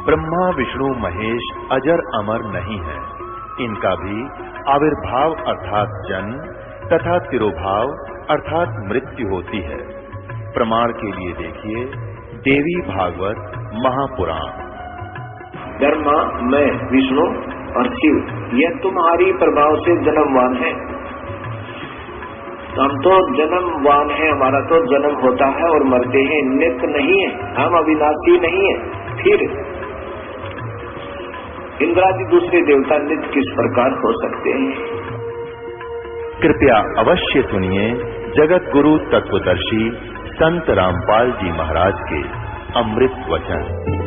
ब्रह्मा विष्णु महेश अजर अमर नहीं है। इनका भी आविर्भाव अर्थात जन्म तथा तिरोभाव अर्थात मृत्यु होती है। प्रमाण के लिए देखिए देवी भागवत महापुराण। ब्रह्मा, मैं, विष्णु और शिव, यह तुम्हारी प्रभाव से जन्मवान है। हम तो जन्मवान है, हमारा तो जन्म होता है और मरते हैं, नित्य नहीं है, हम अविनाशी नहीं है। फिर इंद्रादि दूसरे देवता नित्य किस प्रकार हो सकते हैं? कृपया अवश्य सुनिए जगत गुरु तत्वदर्शी संत रामपाल जी महाराज के अमृत वचन।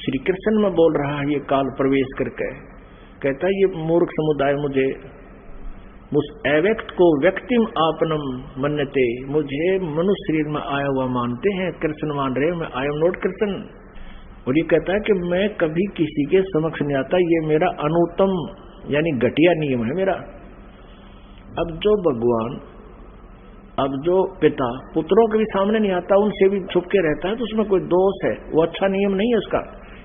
श्री कृष्ण में बोल रहा है ये काल प्रवेश करके, कहता है ये मूर्ख समुदाय मुझे उस अव्यक्त को व्यक्तिम आपनम मन्यते, मुझे मनुष्य शरीर में आया हुआ मानते हैं, कृष्ण मान रहे, मैं आई एम नॉट कृष्ण। और ये कहता है कि मैं कभी किसी के समक्ष नहीं आता, ये मेरा अनुत्तम यानी घटिया नियम है मेरा। अब जो भगवान, अब जो पिता पुत्रों के भी सामने नहीं आता, उनसे भी छुप के रहता है, तो उसमें कोई दोष है, वो अच्छा नियम नहीं है उसका।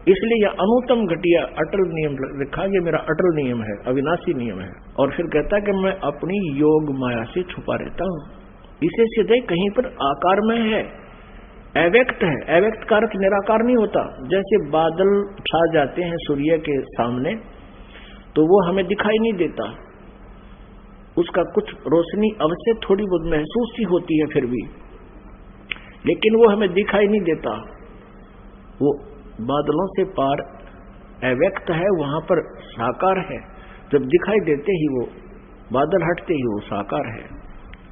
इसलिए यह अनुत्तम घटिया अटल नियम लिखा, ये मेरा अटल नियम है, अविनाशी नियम है। और फिर कहता है कि मैं अपनी योग माया से छुपा रहता हूं। इसे सीधे कहीं पर आकार में है, अव्यक्त है। अव्यक्त का अर्थ निराकार नहीं होता। जैसे बादल छा जाते हैं सूर्य के सामने तो वो हमें दिखाई नहीं देता, उसका कुछ रोशनी अवश्य थोड़ी बहुत महसूस ही होती है फिर भी, लेकिन वो हमें दिखाई नहीं देता। वो बादलों से पार अव्यक्त है, वहां पर साकार है। जब दिखाई देते ही वो बादल हटते ही वो साकार है।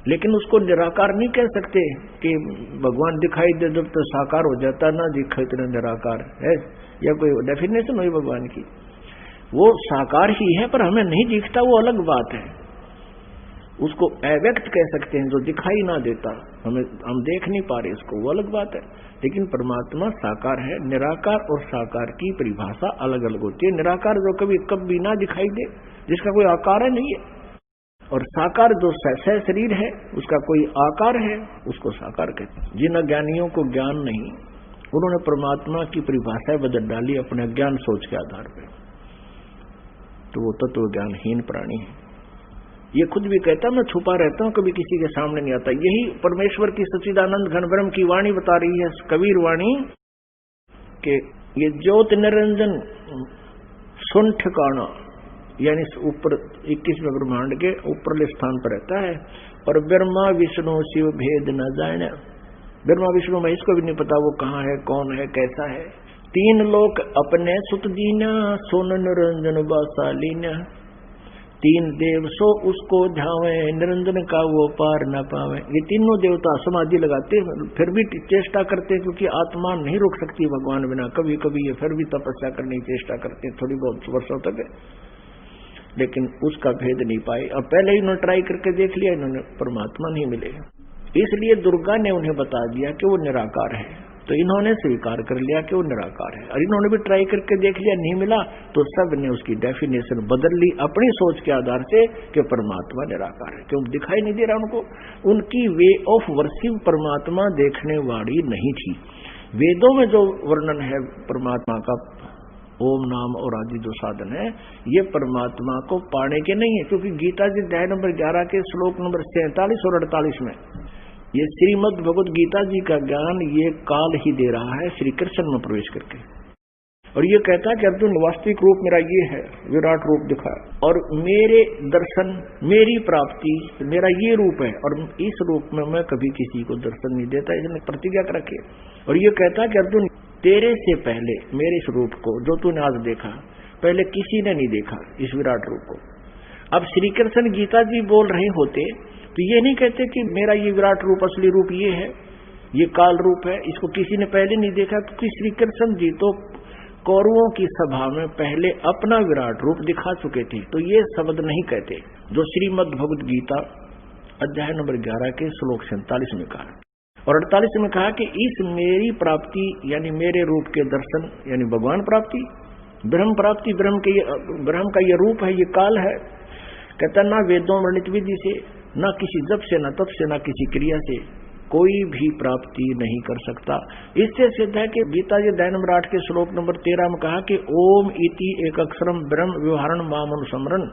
लेकिन उसको निराकार नहीं कह सकते कि भगवान दिखाई दे जब तो साकार हो जाता, ना दिखाई तो निराकार है, या कोई डेफिनेशन हुई भगवान की। वो साकार ही है पर हमें नहीं दिखता, वो अलग बात है। उसको अव्यक्त कह सकते हैं, जो दिखाई ना देता, हम देख नहीं पा रहे इसको, वो अलग बात है। लेकिन परमात्मा साकार है। निराकार और साकार की परिभाषा अलग अलग होती है। निराकार जो कभी ना दिखाई दे, जिसका कोई आकार है नहीं है, और साकार जो सह शरीर है, उसका कोई आकार है, उसको साकार कहते हैं। जिन अज्ञानियों को ज्ञान नहीं, उन्होंने परमात्मा की परिभाषा बदल डाली अपने अज्ञान सोच के आधार पर, तो वो तत्व ज्ञानहीन प्राणी है। ये खुद भी कहता मैं छुपा रहता हूं, कभी किसी के सामने नहीं आता। यही परमेश्वर की सच्चिदानंद घन ब्रह्म की वाणी बता रही है, कबीर वाणी, कि ये ज्योत निरंजन सुन ठिकाना, यानी ऊपर 21वें ब्रह्मांड के ऊपरले स्थान पर रहता है। और ब्रह्मा विष्णु शिव भेद न जाने, ब्रह्मा विष्णु महेश को भी नहीं पता वो कहाँ है, कौन है, कैसा है। तीन लोक अपने सुत दीना, सोन निरंजन बासालीना, तीन देव सो उसको ध्यावे, निरंजन का वो पार न पावे। ये तीनों देवता समाधि लगाते फिर भी चेष्टा करते, क्योंकि आत्मा नहीं रुक सकती भगवान बिना। कभी कभी ये फिर भी तपस्या करने की चेष्टा करते थोड़ी बहुत वर्षों तक, लेकिन उसका भेद नहीं पाए। अब पहले ही इन्होंने ट्राई करके देख लिया, इन्होंने परमात्मा नहीं मिले, इसलिए दुर्गा ने उन्हें बता दिया कि वो निराकार है। तो इन्होंने स्वीकार कर लिया कि वो निराकार है। और इन्होंने भी ट्राई करके देख लिया, नहीं मिला, तो सब ने उसकी डेफिनेशन बदल ली अपनी सोच के आधार से कि परमात्मा निराकार है, क्यों दिखाई नहीं दे रहा उनको। उनकी वे ऑफ वर्शिप परमात्मा देखने वाली नहीं थी। वेदों में जो वर्णन है परमात्मा का, ओम नाम और आदि जो साधन है, ये परमात्मा को पाने के नहीं है। क्योंकि गीता जी अध्याय नंबर 11 के श्लोक नंबर 47 और 48 में ये श्रीमद् भगवद गीता जी का ज्ञान ये काल ही दे रहा है, श्री कृष्ण में प्रवेश करके। और ये कहता है कि अर्जुन वास्तविक रूप मेरा ये है, विराट रूप दिखा, और मेरे दर्शन, मेरी प्राप्ति, मेरा ये रूप है, और इस रूप में मैं कभी किसी को दर्शन नहीं देता, इसने प्रतिज्ञा कर रखी है। और ये कहता है कि अर्जुन तेरे से पहले मेरे इस रूप को जो तूने आज देखा, पहले किसी ने नहीं देखा इस विराट रूप को। अब श्री कृष्ण गीता जी बोल रहे होते तो ये नहीं कहते कि मेरा ये विराट रूप, असली रूप ये है, ये काल रूप है, इसको किसी ने पहले नहीं देखा, क्योंकि श्री कृष्ण जी तो कौरवों की सभा में पहले अपना विराट रूप दिखा चुके थे, तो ये शब्द नहीं कहते जो श्रीमद् भगवद गीता अध्याय नंबर 11 के श्लोक 47 में कहा, और 48 में कहा कि इस मेरी प्राप्ति यानी मेरे रूप के दर्शन यानी भगवान प्राप्ति, ब्रह्म प्राप्ति, ब्रह्म का ये रूप है, ये काल है। कहता ना वेदों वर्णित विधि से, ना किसी जप से, ना तप से, ना किसी क्रिया से कोई भी प्राप्ति नहीं कर सकता। इससे सिद्ध है कि गीता जी अध्याय नंबर 8 के श्लोक नंबर 13 में कहा कि ओम इति एक अक्षरम ब्रह्म व्यवहारण माम अनुसमरण,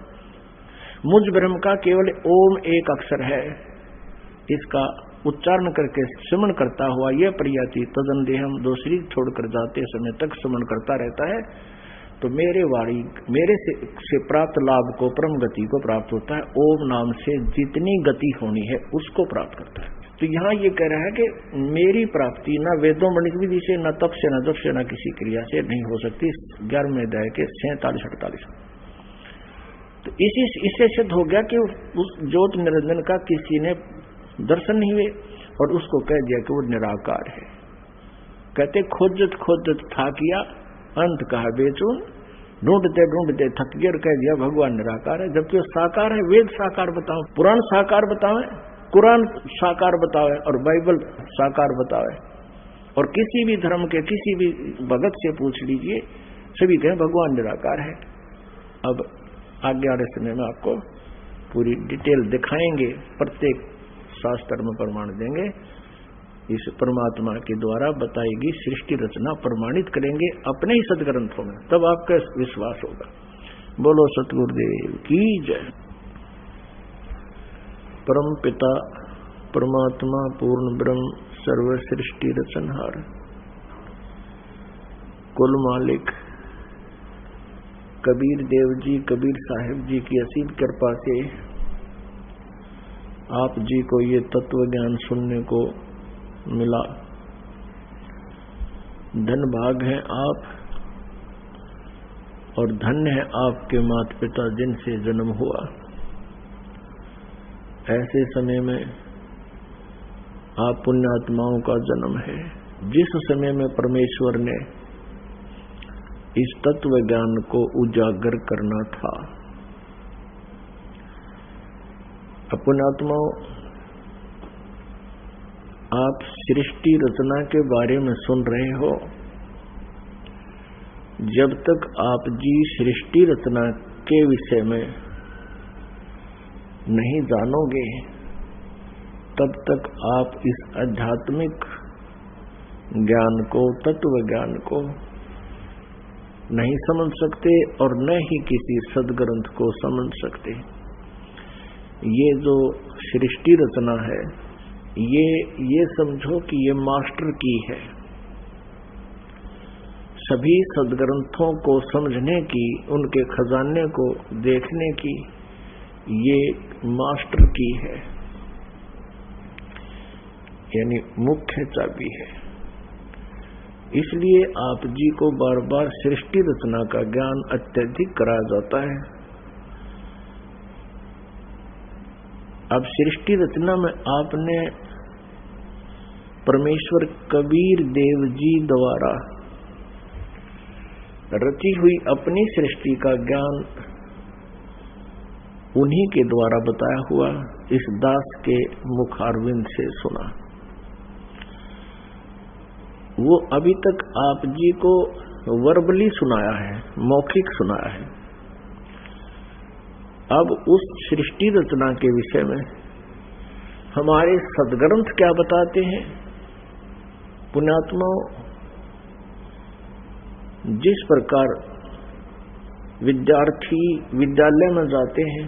मुझ ब्रह्म का केवल ओम एक अक्षर है, इसका उच्चारण करके स्मरण करता हुआ यह प्रयाति तदन देहम, दो शरीर छोड़कर जाते समय तक स्मरण करता रहता है, तो मेरे से प्राप्त लाभ को, परम गति को प्राप्त होता है। ओम नाम से जितनी गति होनी है उसको प्राप्त करता है। तो यहाँ ये कह रहा है कि मेरी प्राप्ति ना वेदों वर्णित विधि से, ना तप से, ना जप से, ना किसी क्रिया से नहीं हो सकती। 11वें अध्याय के 47-48। तो इससे सिद्ध हो गया कि उस ज्योत निरंजन का किसी ने दर्शन नहीं हुए और उसको कह दिया कि वो निराकार है। कहते खोजत था किया, अंत कहा बेचून, ढूंढते ढूंढते थक गए और कह दिया भगवान निराकार है, जबकि वो साकार है। वेद साकार बताओ, पुराण साकार बतावे, कुरान साकार बतावे और बाइबल साकार बतावे, और किसी भी धर्म के किसी भी भगत से पूछ लीजिए, सभी कहें भगवान निराकार है। अब आगे वाले समय में आपको पूरी डिटेल दिखाएंगे, प्रत्येक शास्त्र में प्रमाण देंगे, इस परमात्मा के द्वारा बताएगी सृष्टि रचना प्रमाणित करेंगे अपने ही सदग्रंथों में, तब आपका विश्वास होगा। बोलो सतगुरुदेव की जय। परम पिता परमात्मा पूर्ण ब्रह्म सर्व सृष्टि रचनहार, कुल मालिक कबीर देव जी, कबीर साहिब जी की असीम कृपा से आप जी को ये तत्व ज्ञान सुनने को मिला। धन भाग है आप, और धन्य है आपके माता पिता जिनसे जन्म हुआ। ऐसे समय में आप पुण्यात्माओं का जन्म है। जिस समय में परमेश्वर ने इस तत्व ज्ञान को उजागर करना था, पुण्यात्माओं आप सृष्टि रचना के बारे में सुन रहे हो। जब तक आप जी सृष्टि रचना के विषय में नहीं जानोगे, तब तक आप इस आध्यात्मिक ज्ञान को, तत्व ज्ञान को नहीं समझ सकते और न ही किसी सदग्रंथ को समझ सकते। ये जो सृष्टि रचना है, ये समझो कि ये मास्टर की है। सभी सदग्रंथों को समझने की, उनके खजाने को देखने की ये मास्टर की है, यानी मुख्य चाबी है। इसलिए आप जी को बार बार सृष्टि रचना का ज्ञान अत्यधिक कराया जाता है। अब सृष्टि रचना में आपने परमेश्वर कबीर देव जी द्वारा रची हुई अपनी सृष्टि का ज्ञान उन्हीं के द्वारा बताया हुआ इस दास के मुखारविंद से सुना। वो अभी तक आप जी को वर्बली सुनाया है, मौखिक सुनाया है। अब उस सृष्टि रचना के विषय में हमारे सदग्रंथ क्या बताते हैं। पुण्यात्माओं, जिस प्रकार विद्यार्थी विद्यालय में जाते हैं,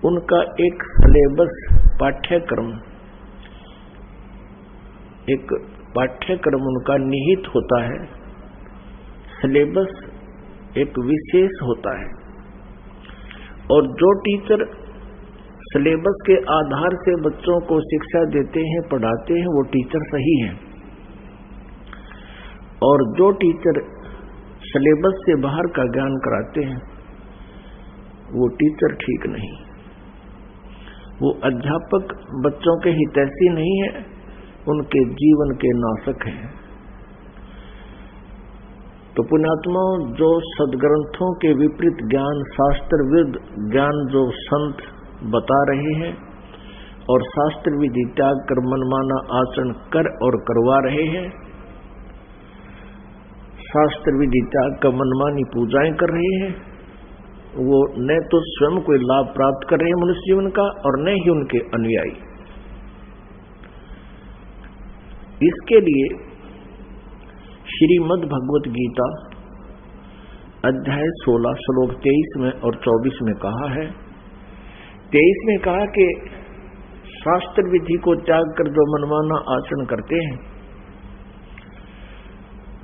उनका एक सिलेबस पाठ्यक्रम उनका निहित होता है सिलेबस एक विशेष होता है, और जो टीचर सिलेबस के आधार से बच्चों को शिक्षा देते हैं, पढ़ाते हैं, वो टीचर सही है। और जो टीचर सिलेबस से बाहर का ज्ञान कराते हैं, वो टीचर ठीक नहीं। वो अध्यापक बच्चों के हितैषी नहीं है, उनके जीवन के नाशक हैं। तो पुण्यात्मा, जो सदग्रंथों के विपरीत ज्ञान, शास्त्र विरुद्ध ज्ञान जो संत बता रहे हैं और शास्त्र विधि त्याग कर मनमाना आचरण कर और करवा रहे हैं, शास्त्र विधि त्याग कर मनमानी पूजाएं कर रहे हैं, वो न तो स्वयं कोई लाभ प्राप्त कर रहे हैं मनुष्य जीवन का, और न ही उनके अनुयायी। इसके लिए श्रीमद् भगवत गीता अध्याय 16 श्लोक 23 में और 24 में कहा है। 23 में कहा कि शास्त्र विधि को त्याग कर जो मनमाना आचरण करते हैं,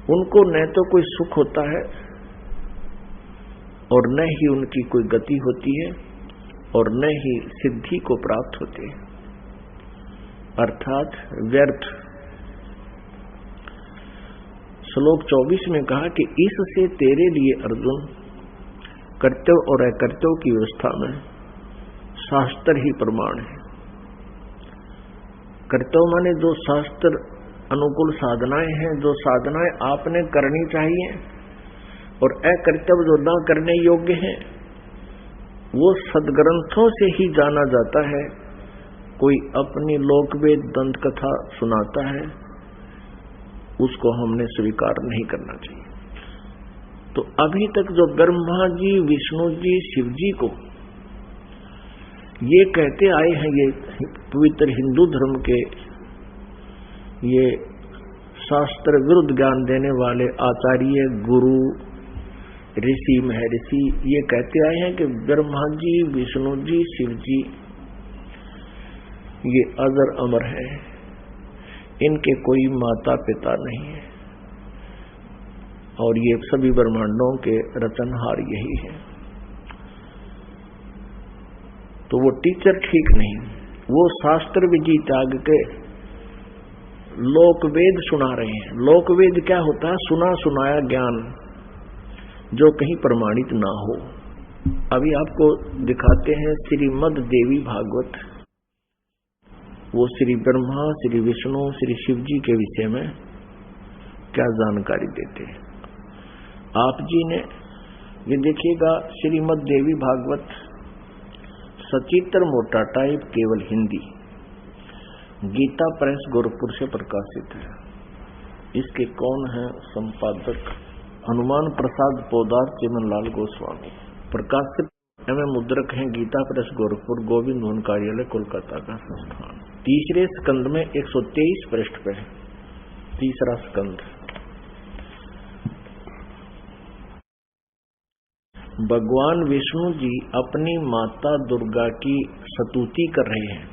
उनको न तो कोई सुख होता है और न ही उनकी कोई गति होती है और न ही सिद्धि को प्राप्त होती है, अर्थात व्यर्थ। श्लोक 24 में कहा कि इससे तेरे लिए अर्जुन कर्तव्य और अकर्तव्य की व्यवस्था में शास्त्र ही प्रमाण है। कर्तव्य माने जो शास्त्र अनुकूल साधनाएं हैं, जो साधनाएं आपने करनी चाहिए, और अकर्तव्य जो न करने योग्य हैं, वो सदग्रंथों से ही जाना जाता है। कोई अपनी लोकवेद दंत कथा सुनाता है, उसको हमने स्वीकार नहीं करना चाहिए। तो अभी तक जो ब्रह्मा जी, विष्णु जी, शिव जी को ये कहते आए हैं, ये पवित्र हिंदू धर्म के ये शास्त्र विरुद्ध ज्ञान देने वाले आचार्य, गुरु, ऋषि, महर्षि, ये कहते आए हैं कि ब्रह्मा जी, विष्णु जी, शिव जी ये अजर अमर है, इनके कोई माता पिता नहीं है, और ये सभी ब्रह्मांडों के रचनहार यही है। तो वो टीचर ठीक नहीं, वो शास्त्र विधि त्याग के लोकवेद सुना रहे हैं। लोकवेद क्या होता है? सुना सुनाया ज्ञान जो कहीं प्रमाणित ना हो। अभी आपको दिखाते हैं श्रीमद् देवी भागवत, वो श्री ब्रह्मा, श्री विष्णु, श्री शिव जी के विषय में क्या जानकारी देते हैं। आप जी ने ये देखिएगा, श्रीमद् देवी भागवत सचित्र मोटा टाइप, केवल हिंदी, गीता प्रेस गोरखपुर से प्रकाशित है। इसके कौन है संपादक? हनुमान प्रसाद पोदार, चिमनलाल गोस्वामी। प्रकाशित एवं मुद्रक हैं गीता प्रेस गोरखपुर, गोविंद मोहन कार्यालय, कोलकाता का संस्थान। तीसरे स्कंद में 123 पृष्ठ पे, तीसरा स्कंद। भगवान विष्णु जी अपनी माता दुर्गा की स्तुति कर रहे हैं।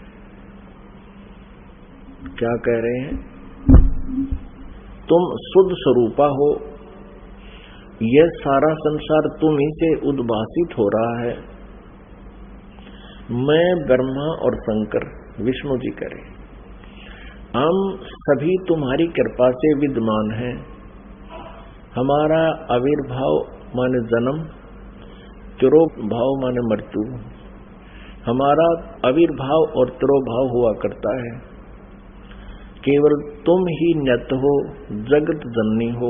क्या कह रहे हैं? तुम शुद्ध स्वरूपा हो, यह सारा संसार तुम ही से उद्भासित हो रहा है। मैं, ब्रह्मा और शंकर, विष्णु जी करें, हम सभी तुम्हारी कृपा से विद्यमान हैं। हमारा आविर्भाव माने जन्म, तिरोभाव माने मृत्यु, हमारा आविर्भाव और तिरोभाव हुआ करता है। केवल तुम ही नित्य हो, जगत जननी हो,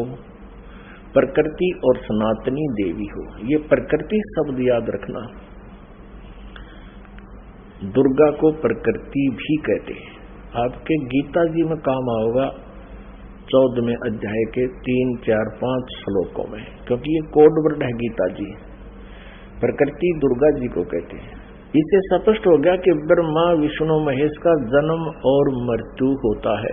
प्रकृति और सनातनी देवी हो। ये प्रकृति शब्द याद रखना, दुर्गा को प्रकृति भी कहते हैं। आपके गीता जी में काम आओगा 14वें अध्याय के 3, 4, 5 श्लोकों में, क्योंकि ये कोड वर्ड है गीता जी। प्रकृति दुर्गा जी को कहते हैं। इससे स्पष्ट हो गया कि ब्रह्मा, विष्णु, महेश का जन्म और मृत्यु होता है।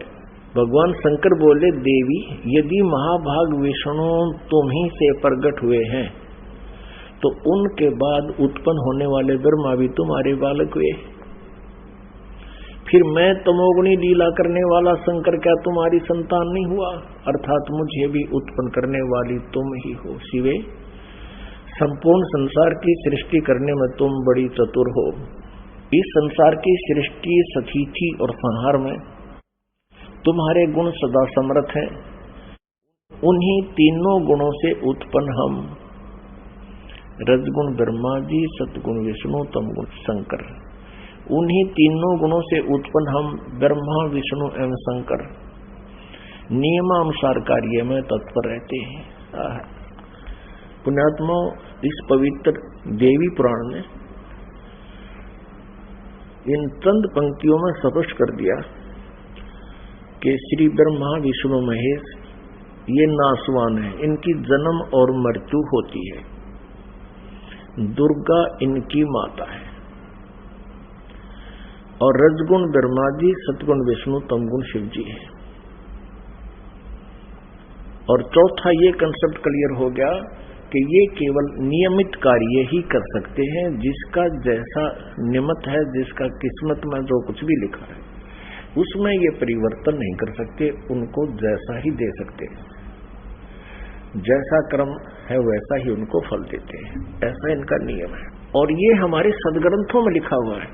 भगवान शंकर बोले, देवी यदि महाभाग विष्णु तुम ही से प्रकट हुए हैं, तो उनके बाद उत्पन्न होने वाले ब्रह्मा भी तुम्हारे बालक हुए। फिर मैं तमोगुणी लीला करने वाला शंकर क्या तुम्हारी संतान नहीं हुआ? अर्थात मुझे भी उत्पन्न करने वाली तुम ही हो। शिवे, संपूर्ण संसार की सृष्टि करने में तुम बड़ी चतुर हो। इस संसार की सृष्टि, स्थिति और संहार में तुम्हारे गुण सदा समर्थ हैं। उन्हीं तीनों गुणों से उत्पन्न हम रजगुण ब्रह्मा जी, सतगुण विष्णु, तमगुण शंकर, उन्हीं तीनों गुणों से उत्पन्न हम ब्रह्मा, विष्णु एवं शंकर नियमानुसार कार्य में तत्पर रहते हैं। पुण्यात्मा, इस पवित्र देवी पुराण में इन चंद पंक्तियों में स्पष्ट कर दिया कि श्री ब्रह्मा, विष्णु, महेश ये नासवान है, इनकी जन्म और मृत्यु होती है। दुर्गा इनकी माता है और रजगुण ब्रह्मा जी, सतगुण विष्णु, तमगुण शिव जी है। और चौथा ये कंसेप्ट क्लियर हो गया कि ये केवल नियमित कार्य ही कर सकते हैं। जिसका जैसा नियमित है, जिसका किस्मत में जो कुछ भी लिखा है उसमें ये परिवर्तन नहीं कर सकते, उनको जैसा ही दे सकते हैं। जैसा कर्म है वैसा ही उनको फल देते हैं, ऐसा इनका नियम है। और ये हमारे सदग्रंथों में लिखा हुआ है।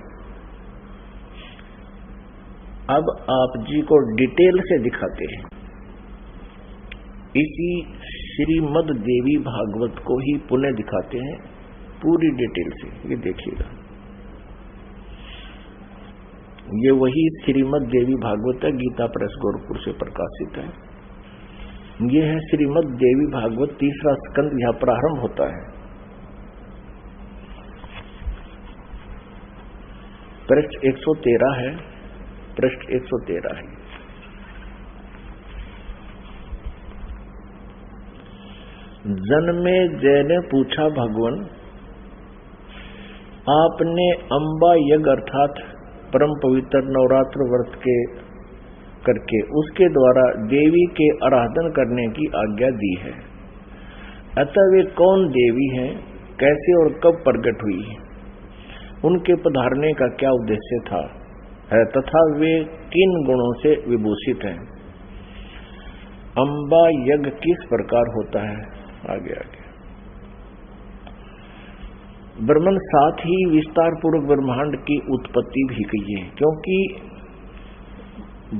अब आप जी को डिटेल से दिखाते हैं। इसी श्रीमद् देवी भागवत को ही पुनः दिखाते हैं पूरी डिटेल से। ये देखिएगा, ये वही श्रीमद् देवी भागवत है, गीता प्रेस गोरखपुर से प्रकाशित है। ये है श्रीमद् देवी भागवत, तीसरा स्कंद यहां प्रारंभ होता है। पृष्ठ 113 है, पृष्ठ 113 है। जन्मे जय ने पूछा, भगवान आपने अंबा यज्ञ अर्थात परम पवित्र नवरात्र व्रत के करके उसके द्वारा देवी के आराधन करने की आज्ञा दी है। अतः वे कौन देवी हैं, कैसे और कब प्रकट हुई, उनके पधारने का क्या उद्देश्य था है तथा वे किन गुणों से विभूषित हैं। अंबा यज्ञ किस प्रकार होता है, आगे ब्रह्मन साथ ही विस्तार पूर्वक ब्रह्मांड की उत्पत्ति भी की है, क्योंकि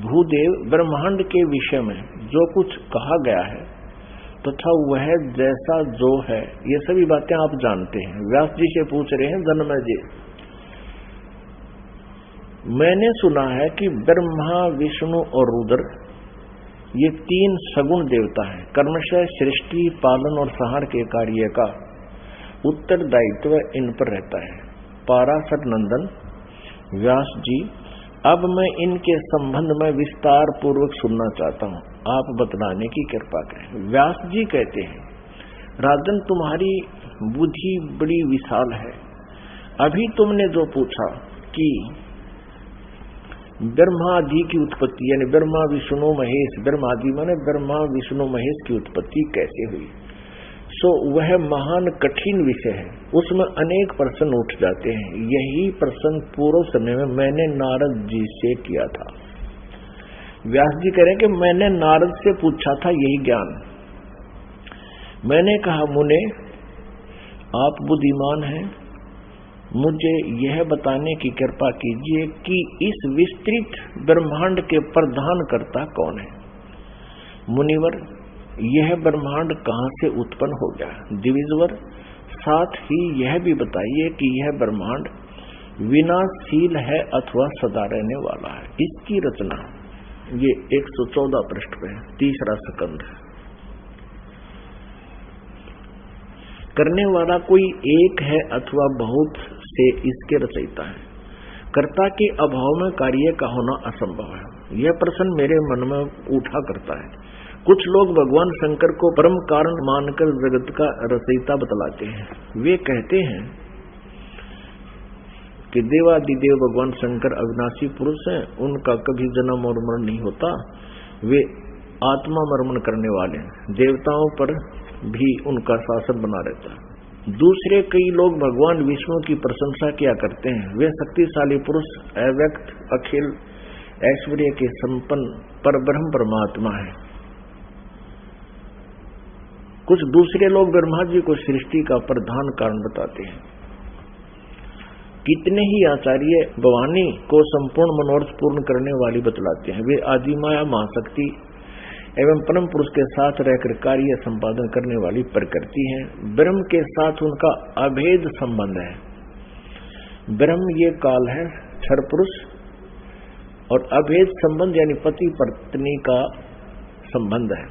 भूदेव ब्रह्मांड के विषय में जो कुछ कहा गया है तथा वह जैसा जो है, ये सभी बातें आप जानते हैं। व्यास जी से पूछ रहे हैं, जन्मे जी मैंने सुना है कि ब्रह्मा, विष्णु और रुद्र ये तीन सगुण देवता हैं। कर्मशः सृष्टि, पालन और संहार के कार्य का उत्तरदायित्व इन पर रहता है। पाराशर नंदन व्यास जी, अब मैं इनके संबंध में विस्तार पूर्वक सुनना चाहता हूँ, आप बतलाने की कृपा करें। व्यास जी कहते हैं, राजन तुम्हारी बुद्धि बड़ी विशाल है। अभी तुमने जो पूछा कि ब्रह्मादि की उत्पत्ति यानी ब्रह्मा विष्णु महेश, ब्रह्मादि माने ब्रह्मा विष्णु महेश की उत्पत्ति कैसे हुई, सो वह महान कठिन विषय है, उसमें अनेक प्रश्न उठ जाते हैं। यही प्रश्न पूर्व समय में मैंने नारद जी से किया था। व्यास जी कह रहे हैं कि मैंने नारद से पूछा था यही ज्ञान। मैंने कहा, मुने आप बुद्धिमान हैं, मुझे यह बताने की कृपा कीजिए कि इस विस्तृत ब्रह्मांड के प्रधान कर्ता कौन है। मुनिवर, यह ब्रह्मांड कहाँ से उत्पन्न हो गया। दिविजवर, साथ ही यह भी बताइए कि यह ब्रह्मांड विनाशशील है अथवा सदा रहने वाला है। इसकी रचना ये 114 पृष्ठ पे तीसरा स्कंद है। करने वाला कोई एक है अथवा बहुत से इसके रचयिता है। कर्ता के अभाव में कार्य का होना असंभव है। यह प्रश्न मेरे मन में उठा करता है। कुछ लोग भगवान शंकर को परम कारण मानकर जगत का रचयिता बतलाते हैं। वे कहते हैं कि देवादिदेव भगवान शंकर अविनाशी पुरुष हैं, उनका कभी जन्म और मरण नहीं होता, वे आत्मा मर्मण करने वाले हैं, देवताओं पर भी उनका शासन बना रहता है। दूसरे कई लोग भगवान विष्णु की प्रशंसा किया करते हैं, वे शक्तिशाली पुरुष, अव्यक्त, अखिल ऐश्वर्य के संपन्न परब्रह्म परमात्मा है। कुछ दूसरे लोग ब्रह्मा जी को सृष्टि का प्रधान कारण बताते हैं। कितने ही आचार्य भवानी को संपूर्ण मनोरथ पूर्ण करने वाली बतलाते हैं। वे आदिमाया महाशक्ति एवं परम पुरुष के साथ रहकर कार्य संपादन करने वाली प्रकृति है। ब्रह्म के साथ उनका अभेद संबंध है। ब्रह्म ये काल है, क्षर पुरुष, और अभेद संबंध यानी पति पत्नी का संबंध है।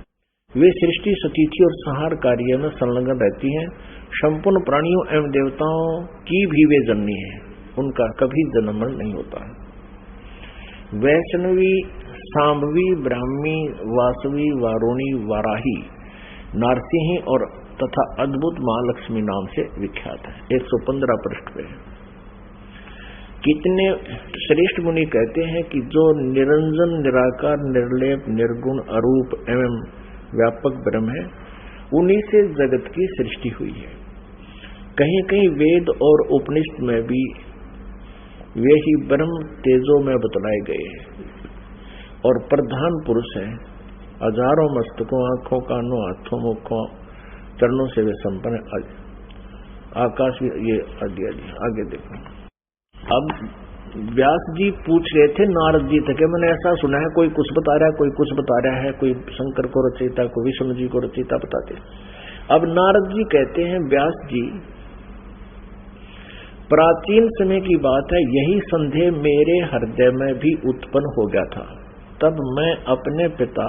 वे सृष्टि, सतिथि और संहार कार्य में संलग्न रहती हैं। संपूर्ण प्राणियों एवं देवताओं की भी वे जननी है, उनका कभी जन्म नहीं होता है। वैष्णवी, सांभवी, ब्राह्मी, वासवी, वारुणी, वाराही, नारसिंही और तथा अद्भुत महालक्ष्मी नाम से विख्यात है। 115 पृष्ठ पे। कितने श्रेष्ठ मुनि कहते हैं कि जो निरंजन, निराकार, निर्लेप, निर्गुण, अरूप एवं व्यापक ब्रह्म है, उन्हीं से जगत की सृष्टि हुई है। कहीं कहीं वेद और उपनिषद में भी वे ही ब्रह्म तेजो में बतलाए गए हैं और प्रधान पुरुष हैं। हजारों मस्तकों, आंखों, कानों, हाथों, मुखों, चरणों से वे संपन्न आकाश ये आगे देखो। अब व्यास जी पूछ रहे थे नारद जी तक, मैंने ऐसा सुना है कोई कुछ बता रहा है, कोई कुछ बता रहा है, कोई शंकर को रचयिता, कोई विष्णु जी को रचयिता बताते। अब नारद जी कहते हैं, व्यास जी, प्राचीन समय की बात है, यही संदेह मेरे हृदय में भी उत्पन्न हो गया था। तब मैं अपने पिता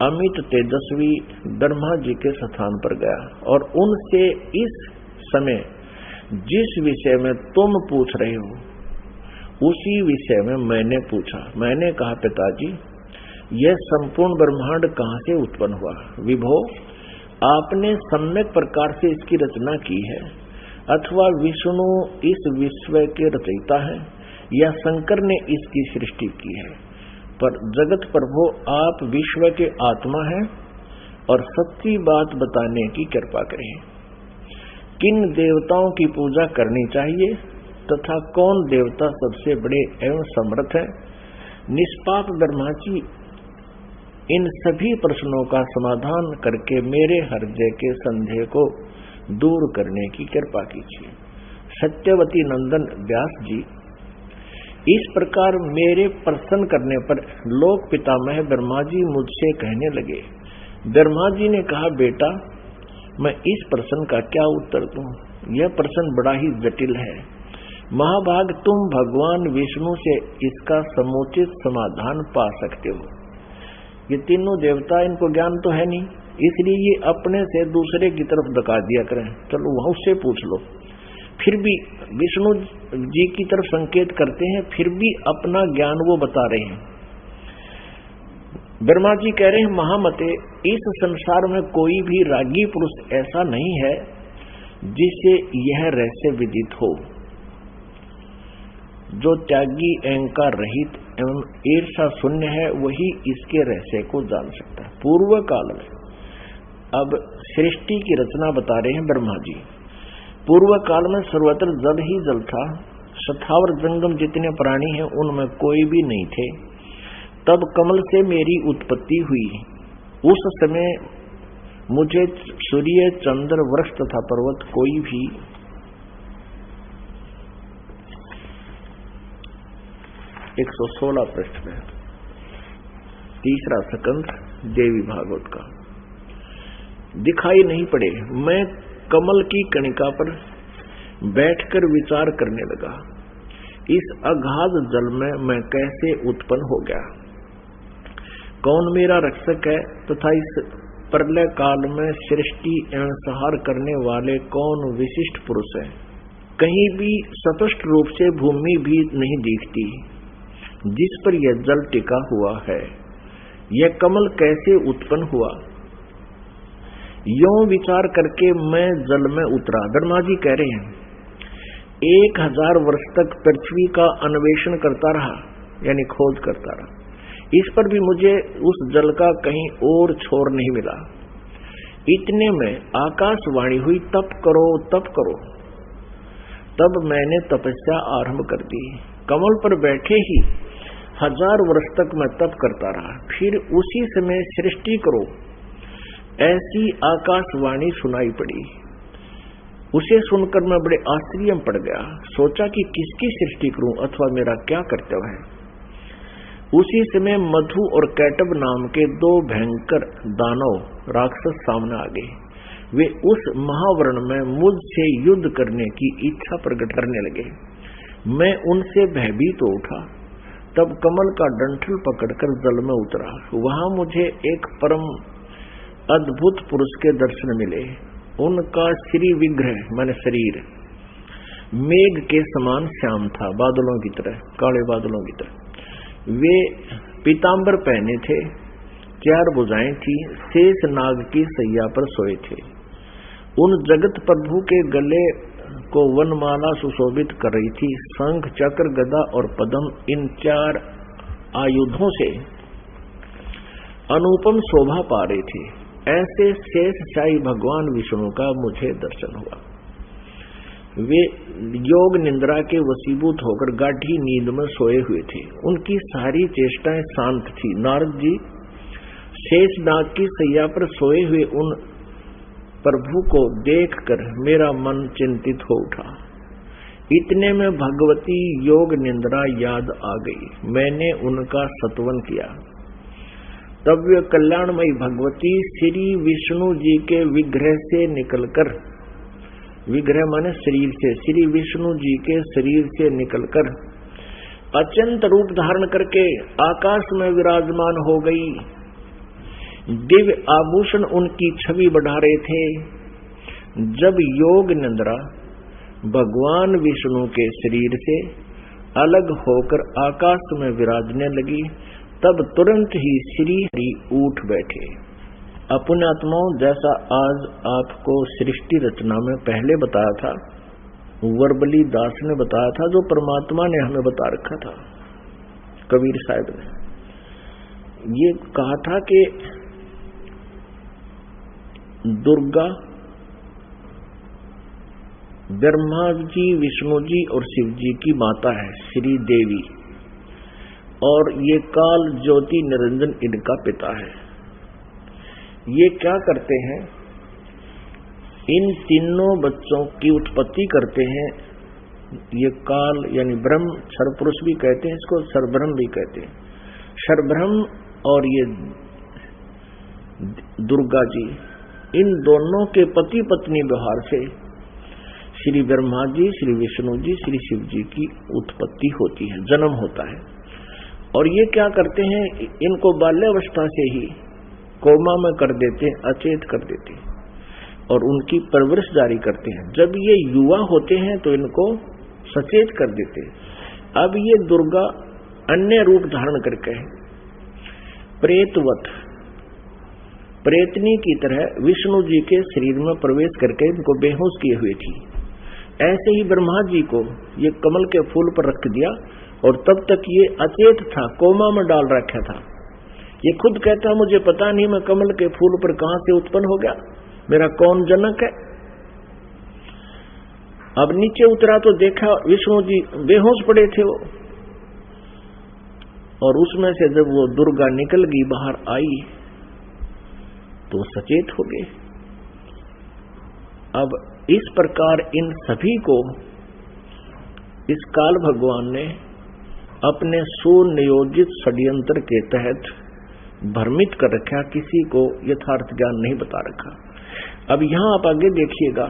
अमित तेजस्वी ब्रह्मा जी के स्थान पर गया और उनसे इस समय जिस विषय में तुम पूछ रहे हो उसी विषय में मैंने पूछा। मैंने कहा, पिताजी, यह संपूर्ण ब्रह्मांड कहाँ से उत्पन्न हुआ? विभो, आपने सम्यक प्रकार से इसकी रचना की है, अथवा विष्णु इस विश्व के रचयिता है, या शंकर ने इसकी सृष्टि की है। पर जगत प्रभु, आप विश्व के आत्मा हैं और सच्ची बात बताने की कृपा करें। किन देवताओं की पूजा करनी चाहिए तथा कौन देवता सबसे बड़े एवं समर्थ है? निष्पाप ब्रह्मा जी, इन सभी प्रश्नों का समाधान करके मेरे हृदय के संदेह को दूर करने की कृपा कीजिए। सत्यवती नंदन व्यास जी, इस प्रकार मेरे प्रश्न करने पर लोक पितामह ब्रह्मा जी मुझसे कहने लगे। ब्रह्मा जी ने कहा, बेटा, मैं इस प्रश्न का क्या उत्तर दूं? यह प्रश्न बड़ा ही जटिल है। महाभाग, तुम भगवान विष्णु से इसका समुचित समाधान पा सकते हो। ये तीनों देवता, इनको ज्ञान तो है नहीं, इसलिए ये अपने से दूसरे की तरफ धका दिया करें। चलो वहां उससे पूछ लो। फिर भी विष्णु जी की तरफ संकेत करते हैं, फिर भी अपना ज्ञान वो बता रहे हैं। ब्रह्मा जी कह रहे हैं, महामते, इस संसार में कोई भी रागी पुरुष ऐसा नहीं है जिसे यह रहस्य विदित हो। जो त्यागी, अहंकार रहित एवं ईर्षा शून्य है, वही इसके रहस्य को जान सकता है। पूर्व काल में, अब सृष्टि की रचना बता रहे हैं ब्रह्मा जी। पूर्व काल में सर्वत्र जल ही जल था। स्थावर जंगम जितने प्राणी हैं उनमें कोई भी नहीं थे। तब कमल से मेरी उत्पत्ति हुई। उस समय मुझे सूर्य, चंद्र, वृक्ष तथा पर्वत कोई भी 116 पृष्ठ में, तीसरा स्कंध देवी भागवत का, दिखाई नहीं पड़े। मैं कमल की कणिका पर बैठकर विचार करने लगा, इस अगाध जल में मैं कैसे उत्पन्न हो गया, कौन मेरा रक्षक है, तथा इस प्रलय काल में सृष्टि एवं संहार करने वाले कौन विशिष्ट पुरुष है। कहीं भी स्पष्ट रूप से भूमि भी नहीं दिखती जिस पर यह जल टिका हुआ है। यह कमल कैसे उत्पन्न हुआ, यों विचार करके मैं जल में उतरा। ब्रह्मा जी कह रहे हैं, 1000 वर्ष तक पृथ्वी का अन्वेषण करता रहा, यानी खोज करता रहा। इस पर भी मुझे उस जल का कहीं और छोर नहीं मिला। इतने में आकाशवाणी हुई, तप करो तप करो। तब मैंने तपस्या आरंभ कर दी। कमल पर बैठे ही 1000 वर्ष तक मैं तप करता रहा। फिर उसी समय सृष्टि करो, ऐसी आकाशवाणी सुनाई पड़ी। उसे सुनकर मैं बड़े आश्चर्य में पड़ गया। सोचा कि किसकी सृष्टि करूं अथवा मेरा क्या कर्तव्य है। उसी समय मधु और कैटब नाम के 2 भयंकर दानव राक्षस सामने आ गए। वे उस महावर्ण में मुझसे युद्ध करने की इच्छा प्रकट करने लगे। मैं उनसे भयभीत हो उठा। तब कमल का डंठल पकड़कर जल में उतरा। वहां मुझे एक परम अद्भुत पुरुष के दर्शन मिले। उनका श्री विग्रह माने शरीर मेघ के समान श्याम था, बादलों की तरह, काले बादलों की तरह। वे पीतांबर पहने थे, 4 भुजाएं थी, शेष नाग की सैया पर सोए थे। उन जगत प्रभु के गले को वनमाला सुशोभित कर रही थी। शंख, चक्र, गदा और पद्म, इन 4 आयुधों से अनुपम शोभा पा रहे थे। ऐसे शेष शाही भगवान विष्णु का मुझे दर्शन हुआ। वे योग निद्रा के वशीभूत होकर गाढ़ी नींद में सोए हुए थे। उनकी सारी चेष्टाएं शांत थी। नारद जी शेष नाग की सैया पर सोए हुए उन प्रभु को देखकर मेरा मन चिंतित हो उठा। इतने में भगवती योग निद्रा याद आ गई। मैंने उनका स्तवन किया। तब वे कल्याणमयी भगवती श्री विष्णु जी के विग्रह से निकलकर, विग्रह माने शरीर से, श्री विष्णु जी के शरीर से निकलकर अत्यंत रूप धारण करके आकाश में विराजमान हो गई। दिव्य आभूषण उनकी छवि बढ़ा रहे थे। जब योग निद्रा भगवान विष्णु के शरीर से अलग होकर आकाश में विराजने लगी, तब तुरंत ही श्री हरि उठ बैठे। अपने आत्माओं, जैसा आज आपको सृष्टि रचना में पहले बताया था, वर्बली दास ने बताया था, जो परमात्मा ने हमें बता रखा था, कबीर साहब ने ये कहा था कि दुर्गा, ब्रह्मा जी, विष्णु जी और शिव जी की माता है श्री देवी, और ये काल ज्योति निरंजन इनका पिता है। ये क्या करते हैं? इन तीनों बच्चों की उत्पत्ति करते हैं। ये काल यानी ब्रह्म, क्षर पुरुष भी कहते हैं इसको, सर्वब्रह्म भी कहते हैं। सर्वब्रह्म और ये दुर्गा जी, इन दोनों के पति पत्नी व्यवहार से श्री ब्रह्मा जी, श्री विष्णु जी, श्री शिव जी की उत्पत्ति होती है, जन्म होता है। और ये क्या करते हैं? इनको बाल्यावस्था से ही कोमा में कर देते, अचेत कर देते और उनकी परवरिश जारी करते हैं। जब ये युवा होते हैं तो इनको सचेत कर देते। अब ये दुर्गा अन्य रूप धारण करके प्रेतवत, प्रेतनी की तरह विष्णु जी के शरीर में प्रवेश करके इनको बेहोश किए हुए थी। ऐसे ही ब्रह्मा जी को ये कमल के फूल पर रख दिया और तब तक ये अचेत था, कोमा में डाल रखा था। ये खुद कहता मुझे पता नहीं मैं कमल के फूल पर कहां से उत्पन्न हो गया, मेरा कौन जनक है। अब नीचे उतरा तो देखा विष्णु जी बेहोश पड़े थे वो, और उसमें से जब वो दुर्गा निकल गई, बाहर आई तो सचेत हो गए। अब इस प्रकार इन सभी को इस काल भगवान ने अपने सुनियोजित षड्यंत्र के तहत भ्रमित कर रखा, किसी को यथार्थ ज्ञान नहीं बता रखा। अब यहां आप आगे देखिएगा,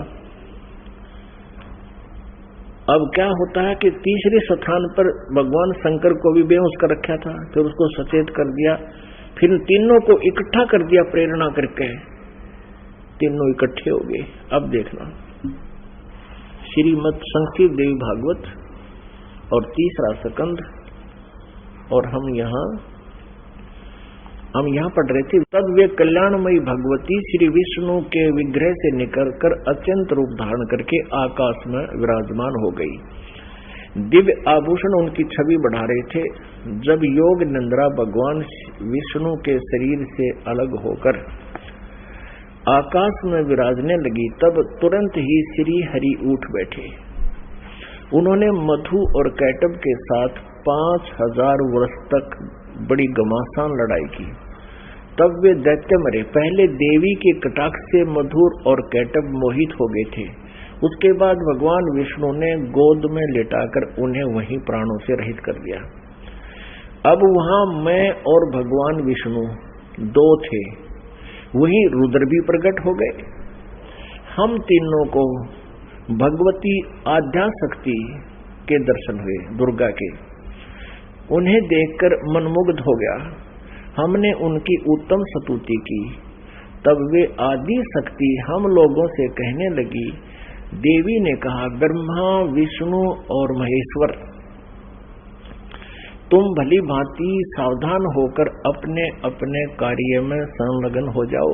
अब क्या होता है कि तीसरे स्थान पर भगवान शंकर को भी बेहोश कर रखा था, फिर उसको सचेत कर दिया, फिर तीनों को इकट्ठा कर दिया प्रेरणा करके, तीनों इकट्ठे हो गए। अब देखना श्रीमद् संक्षिप्त देवी भागवत और तीसरा स्कंद, और हम यहाँ पढ़ रहे थे। तब वे कल्याणमयी भगवती श्री विष्णु के विग्रह से निकलकर अत्यंत रूप धारण करके आकाश में विराजमान हो गई। दिव्य आभूषण उनकी छवि बढ़ा रहे थे। जब योग निंद्रा भगवान विष्णु के शरीर से अलग होकर आकाश में विराजने लगी, तब तुरंत ही श्री हरि उठ बैठे। उन्होंने मधु और कैटब के साथ 5000 वर्ष तक बड़ी घमासान लड़ाई की। तब वे दैत्य मरे। पहले देवी के कटाक्ष से मधुर और कैटब मोहित हो गए थे। उसके बाद भगवान विष्णु ने गोद में लेटाकर उन्हें वहीं प्राणों से रहित कर दिया। अब वहां मैं और भगवान विष्णु दो थे, वहीं रुद्र भी प्रकट हो गए। हम तीनों को भगवती आद्याशक्ति के दर्शन हुए, दुर्गा के। उन्हें देखकर मनमुग्ध हो गया। हमने उनकी उत्तम स्तुति की। तब वे आदि शक्ति हम लोगों से कहने लगी। देवी ने कहा, ब्रह्मा, विष्णु और महेश्वर, तुम भली भांति सावधान होकर अपने अपने कार्य में संलग्न हो जाओ।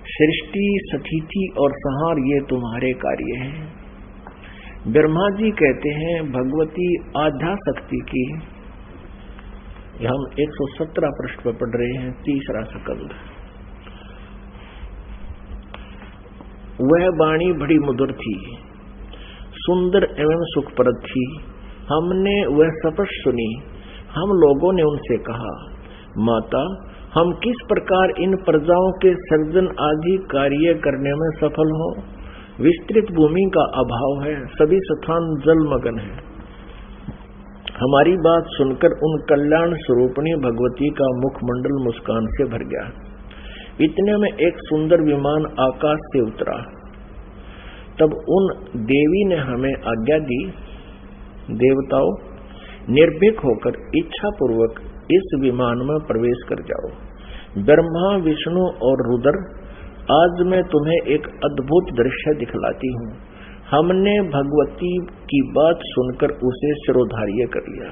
सृष्टि, स्थिति और संहार ये तुम्हारे कार्य हैं। ब्रह्मा जी कहते हैं, भगवती आद्याशक्ति की, हम 117 पृष्ठ पर पढ़ रहे हैं, 3रा स्कंद। वह वाणी बड़ी मधुर थी, सुंदर एवं सुखप्रद थी। हमने वह शपथ सुनी। हम लोगों ने उनसे कहा, माता, हम किस प्रकार इन प्रजाओं के सर्जन आदि कार्य करने में सफल हों? विस्तृत भूमि का अभाव है, सभी स्थान जलमग्न है। हमारी बात सुनकर उन कल्याण स्वरूपिणी भगवती का मुखमंडल मुस्कान से भर गया। इतने में एक सुंदर विमान आकाश से उतरा। तब उन देवी ने हमें आज्ञा दी, देवताओं, निर्भीक होकर इच्छा पूर्वक इस विमान में प्रवेश कर जाओ। ब्रह्मा, विष्णु और रुद्र, आज मैं तुम्हें एक अद्भुत दृश्य दिखलाती हूँ। हमने भगवती की बात सुनकर उसे शिरोधार्य कर लिया।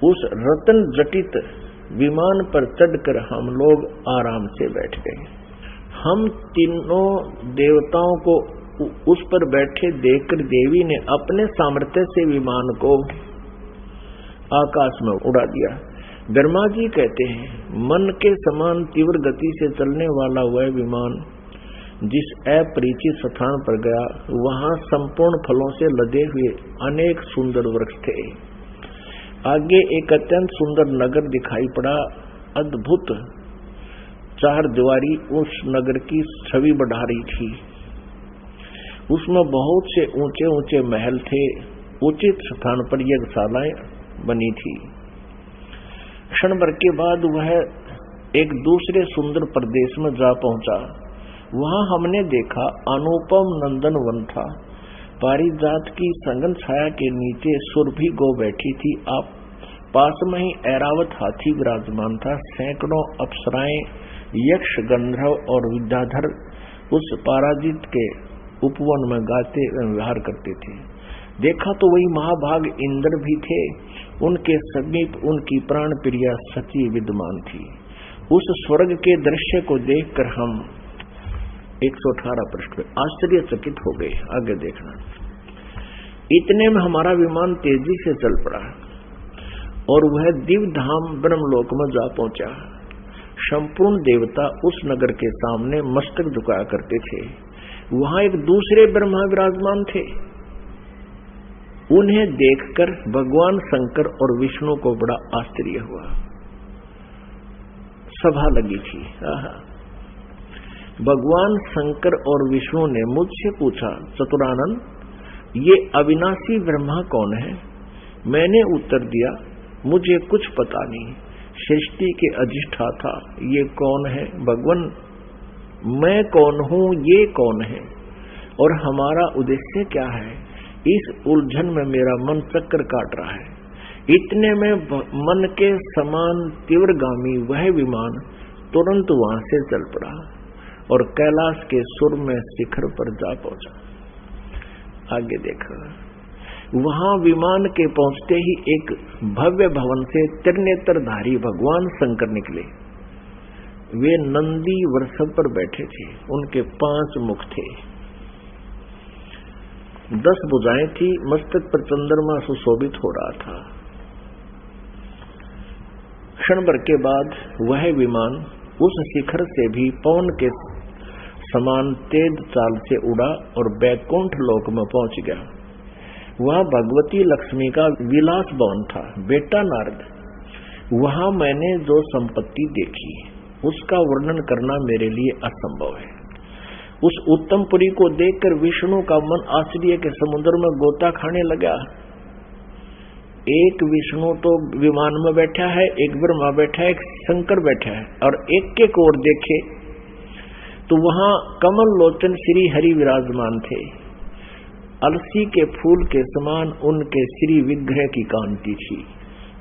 उस रत्न जटित विमान पर चढ़कर हम लोग आराम से बैठ गए। हम तीनों देवताओं को उस पर बैठे देखकर देवी ने अपने सामर्थ्य से विमान को आकाश में उड़ा दिया। ब्रह्मा जी कहते हैं, मन के समान तीव्र गति से चलने वाला वह विमान जिस अपरिचित स्थान पर गया, वहां संपूर्ण फलों से लदे हुए अनेक सुंदर वृक्ष थे। आगे एक अत्यंत सुंदर नगर दिखाई पड़ा। अद्भुत 4 दीवारी उस नगर की छवि बढ़ा रही थी। उसमें बहुत से ऊंचे ऊंचे महल थे। उचित स्थान पर यज्ञशालाएं बनी थी। क्षण भर के बाद वह एक दूसरे सुंदर प्रदेश में जा पहुंचा। वहां हमने देखा अनुपम नंदन वन था। पारिजात की संगन छाया के नीचे सुरभि गो बैठी थी। आप पास में ही ऐरावत हाथी विराजमान था। सैकड़ों अप्सराएं, यक्ष, गंधर्व और विद्याधर उस पराजित के उपवन में गाते व्यवहार करते थे। देखा तो वही महाभाग इंद्र भी थे। उनके समीप उनकी प्राण प्रिया सती विद्यमान थी। उस स्वर्ग के दृश्य को देखकर हम 118 पृष्ठ पे आश्चर्यचकित हो गए। आगे देखना। इतने में हमारा विमान तेजी से चल पड़ा और वह दिव्य धाम ब्रह्मलोक में जा पहुंचा। संपूर्ण देवता उस नगर के सामने मस्तक झुकाया करते थे। वहां एक दूसरे ब्रह्मा विराजमान थे। उन्हें देखकर भगवान शंकर और विष्णु को बड़ा आश्चर्य हुआ। सभा लगी थी। भगवान शंकर और विष्णु ने मुझसे पूछा, चतुरानन, ये अविनाशी ब्रह्मा कौन है? मैंने उत्तर दिया, मुझे कुछ पता नहीं। सृष्टि के अधिष्ठाता ये कौन है? भगवान, मैं कौन हूँ, ये कौन है और हमारा उद्देश्य क्या है? इस उलझन में मेरा मन चक्कर काट रहा है। इतने में मन के समान तीव्रगामी वह विमान तुरंत वहां से चल पड़ा और कैलाश के सुर में शिखर पर जा पहुंचा। आगे देखा। वहां विमान के पहुंचते ही एक भव्य भवन से त्रिनेत्रधारी भगवान शंकर निकले। वे नंदी वृषभ पर बैठे थे। उनके 5 मुख थे, 10 भुजाएं थी। मस्तक पर चंद्रमा सुशोभित हो रहा था। क्षण भर के बाद वह विमान उस शिखर से भी पवन के समान तेज चाल से उड़ा और बैकुंठ लोक में पहुंच गया। वहां भगवती लक्ष्मी का विलास भवन था। बेटा नारद, वहां मैंने जो संपत्ति देखी उसका वर्णन करना मेरे लिए असंभव है। उस उत्तमपुरी को देखकर विष्णु का मन आश्चर्य के समुद्र में गोता खाने लगा। एक विष्णु तो विमान में बैठा है, एक ब्रह्मा बैठा है, एक शंकर बैठा है, और एक एक ओर देखे तो वहां कमल लोचन श्री हरि विराजमान थे। अलसी के फूल के समान उनके श्री विग्रह की कांति थी।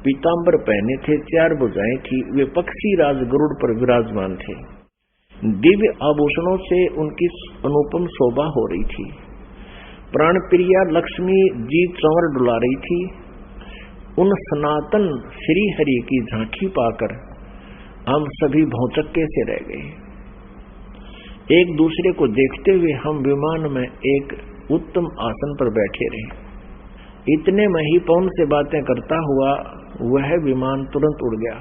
पीतांबर पहने थे, 4 भुजाएं थी। वे पक्षी राज गरुड़ पर विराजमान थे। दिव्य आभूषणों से उनकी अनुपम शोभा हो रही थी। प्राण प्रिया लक्ष्मी जी चंवर डुला रही थी। उन सनातन श्री हरि की झांकी पाकर हम सभी भौचक्के से रह गए। एक दूसरे को देखते हुए हम विमान में एक उत्तम आसन पर बैठे रहे। इतने में ही पवन से बातें करता हुआ वह विमान तुरंत उड़ गया।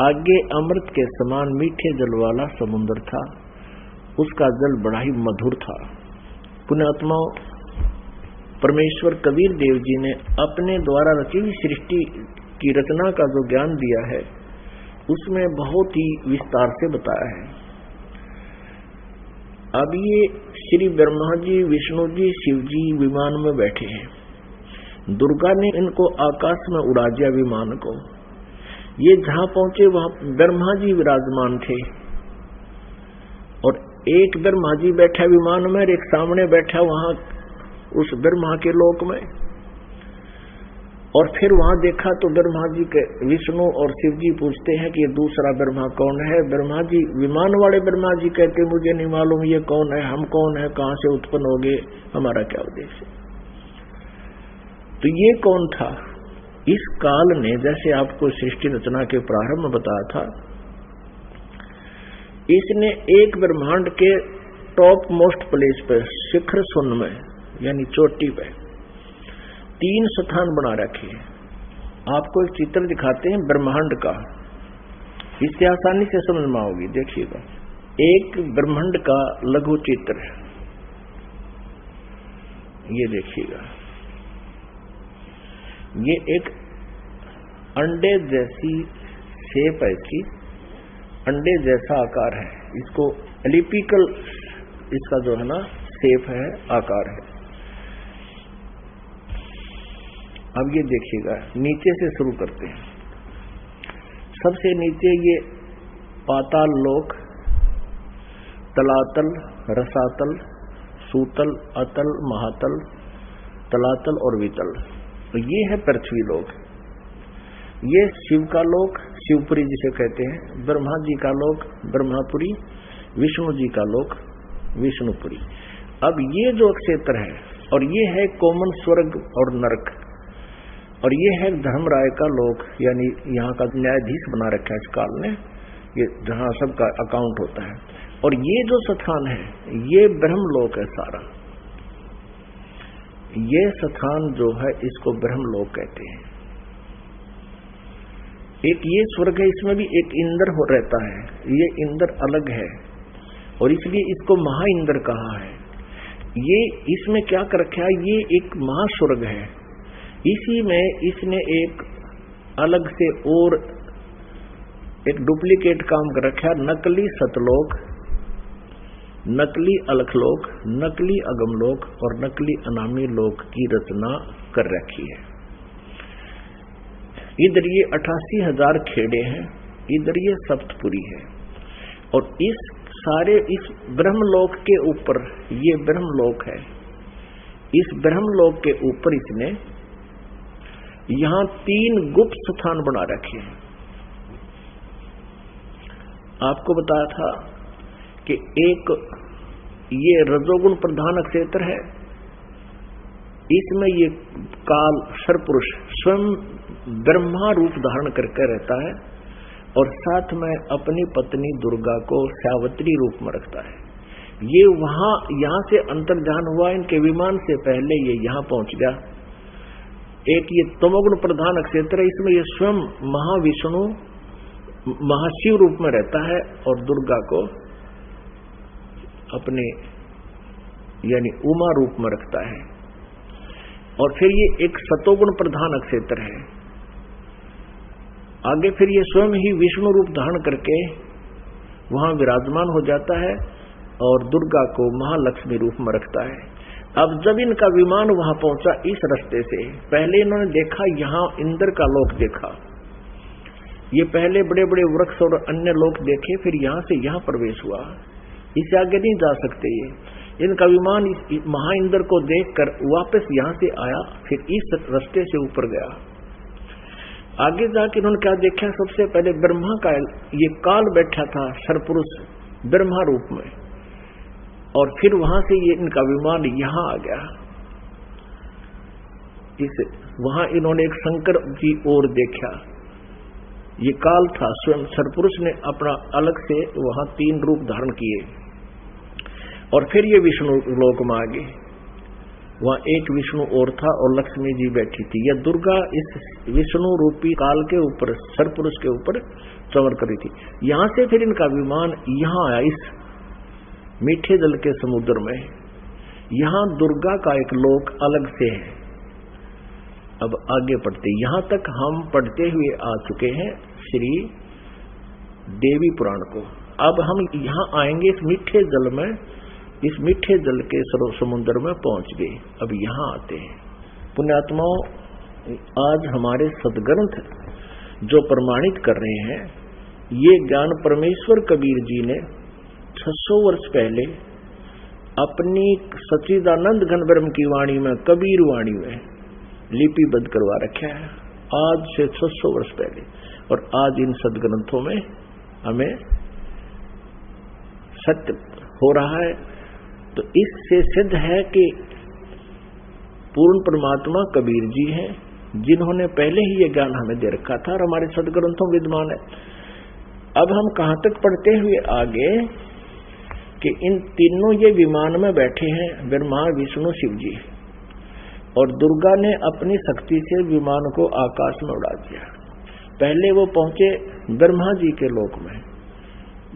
आगे अमृत के समान मीठे जल वाला समुद्र था। उसका जल बड़ा ही मधुर था। पुण्यात्माओं, परमेश्वर कबीर देव जी ने अपने द्वारा रची हुई सृष्टि की रचना का जो ज्ञान दिया है उसमें बहुत ही विस्तार से बताया है। अब ये श्री ब्रह्मा जी, विष्णु जी, शिव जी विमान में बैठे हैं। दुर्गा ने इनको आकाश में उड़ा दिया विमान को। ये जहां पहुंचे वहां ब्रह्मा जी विराजमान थे, और एक ब्रह्मा जी बैठा विमान में और एक सामने बैठा वहां उस ब्रह्मा के लोक में। और फिर वहां देखा तो ब्रह्मा जी के विष्णु और शिव जी पूछते हैं कि ये दूसरा ब्रह्मा कौन है। ब्रह्मा जी, विमान वाले ब्रह्मा जी कहते मुझे नहीं मालूम ये कौन है, हम कौन है, कहां से उत्पन्न हो गए, हमारा क्या उद्देश्य। तो ये कौन था? इस काल ने, जैसे आपको सृष्टि रचना के प्रारंभ में बताया था, इसने एक ब्रह्मांड के टॉप मोस्ट प्लेस पर, शिखर शून्य में यानी चोटी पे 3 स्थान बना रखे हैं। आपको एक चित्र दिखाते हैं ब्रह्मांड का, इससे आसानी से समझ में आओगी। देखिएगा, एक ब्रह्मांड का लघु चित्र, ये देखिएगा, ये एक अंडे जैसी शेप है, इसकी अंडे जैसा आकार है। इसको एलिप्टिकल, इसका जो है ना शेप है, आकार है। अब ये देखिएगा, नीचे से शुरू करते हैं। सबसे नीचे ये पाताल लोक, तलातल, रसातल, सूतल, अतल, महातल, तलातल और वितल। तो ये है पृथ्वी लोक। ये शिव का लोक, शिवपुरी जिसे कहते हैं। ब्रह्मा जी का लोक, ब्रह्मापुरी। विष्णु जी का लोक, विष्णुपुरी। अब ये जो क्षेत्र है, और ये है कॉमन स्वर्ग और नरक, और ये है धर्मराय का लोक, यानी यहाँ का न्यायाधीश बना रखा है इस काल ने, ये जहाँ सबका अकाउंट होता है। और ये जो स्थान है ये ब्रह्मलोक है सारा। ये स्थान जो है इसको ब्रह्मलोक कहते हैं। एक ये स्वर्ग है, इसमें भी एक इंद्र रहता है। ये इंद्र अलग है और इसलिए इसको महा इंद्र कहा है। ये इसमें क्या कर रखा है, ये एक महास्वर्ग है। इसी में इसने एक अलग से और एक डुप्लीकेट काम कर रखा है। नकली सतलोक, नकली अलखलोक, नकली अगमलोक और नकली अनामी लोक की रचना कर रखी है। इधर ये 88,000 खेड़े हैं, इधर ये सप्तपुरी है। और इस सारे इस ब्रह्मलोक के ऊपर, ये ब्रह्मलोक है, इस ब्रह्मलोक के ऊपर इसने यहां 3 गुप्त स्थान बना रखे हैं। आपको बताया था कि एक ये रजोगुण प्रधान क्षेत्र है, इसमें ये काल सरपुरुष स्वयं ब्रह्मा रूप धारण करके रहता है और साथ में अपनी पत्नी दुर्गा को सावित्री रूप में रखता है। ये वहां यहां से अंतर्धान हुआ, इनके विमान से पहले ये यहां पहुंच गया। एक ये तमोगुण प्रधान क्षेत्र है, इसमें ये स्वयं महाविष्णु महाशिव रूप में रहता है और दुर्गा को अपने यानी उमा रूप में रखता है। और फिर ये एक सतोगुण प्रधान क्षेत्र है। आगे फिर ये स्वयं ही विष्णु रूप धारण करके वहां विराजमान हो जाता है और दुर्गा को महालक्ष्मी रूप में रखता है। अब जब इनका विमान वहां पहुंचा इस रास्ते से, पहले इन्होंने देखा यहां इंद्र का लोक देखा, ये पहले बड़े बड़े वृक्ष और अन्य लोक देखे, फिर यहां से यहां प्रवेश हुआ। इससे आगे नहीं जा सकते ये। इनका विमान इस महाइंद्र को देखकर वापस यहां से आया, फिर इस रास्ते से ऊपर गया। आगे जाके इन्होंने क्या देखा, सबसे पहले ब्रह्मा का ये काल बैठा था सरपुरुष ब्रह्मा रूप में, और फिर वहां से ये इनका विमान यहां आ गया। वहां इन्होंने एक शंकर की ओर देखा, ये काल था, स्वयं सरपुरुष ने अपना अलग से वहां 3 रूप धारण किए। और फिर ये विष्णु लोक में आ गए, वहां एक विष्णु और था और लक्ष्मी जी बैठी थी। यह दुर्गा इस विष्णु रूपी काल के ऊपर, सरपुरुष के ऊपर चमर करी थी। यहां से फिर इनका विमान यहां आया, इस मीठे जल के समुद्र में। यहां दुर्गा का एक लोक अलग से है। अब आगे पढ़ते, यहां तक हम पढ़ते हुए आ चुके हैं श्री देवी पुराण को। अब हम यहां आएंगे इस मीठे जल में, इस मीठे जल के समुद्र में पहुंच गए। अब यहां आते हैं पुण्यात्माओं, आज हमारे सदग्रंथ जो प्रमाणित कर रहे हैं, ये ज्ञान परमेश्वर कबीर जी ने 600 वर्ष पहले अपनी सच्चिदानंद घन ब्रह्म की वाणी में, कबीर वाणी में लिपिबद्ध करवा रखा है, आज से 600 वर्ष पहले। और आज इन सदग्रंथों में हमें सत्य हो रहा है। तो इससे सिद्ध है कि पूर्ण परमात्मा कबीर जी हैं, जिन्होंने पहले ही ये ज्ञान हमें दे रखा था और हमारे सदग्रंथों में विद्यमान है। अब हम कहां तक पढ़ते हुए आगे कि इन तीनों ये विमान में बैठे हैं, ब्रह्मा विष्णु शिव जी, और दुर्गा ने अपनी शक्ति से विमान को आकाश में उड़ा दिया। पहले वो पहुंचे ब्रह्मा जी के लोक में,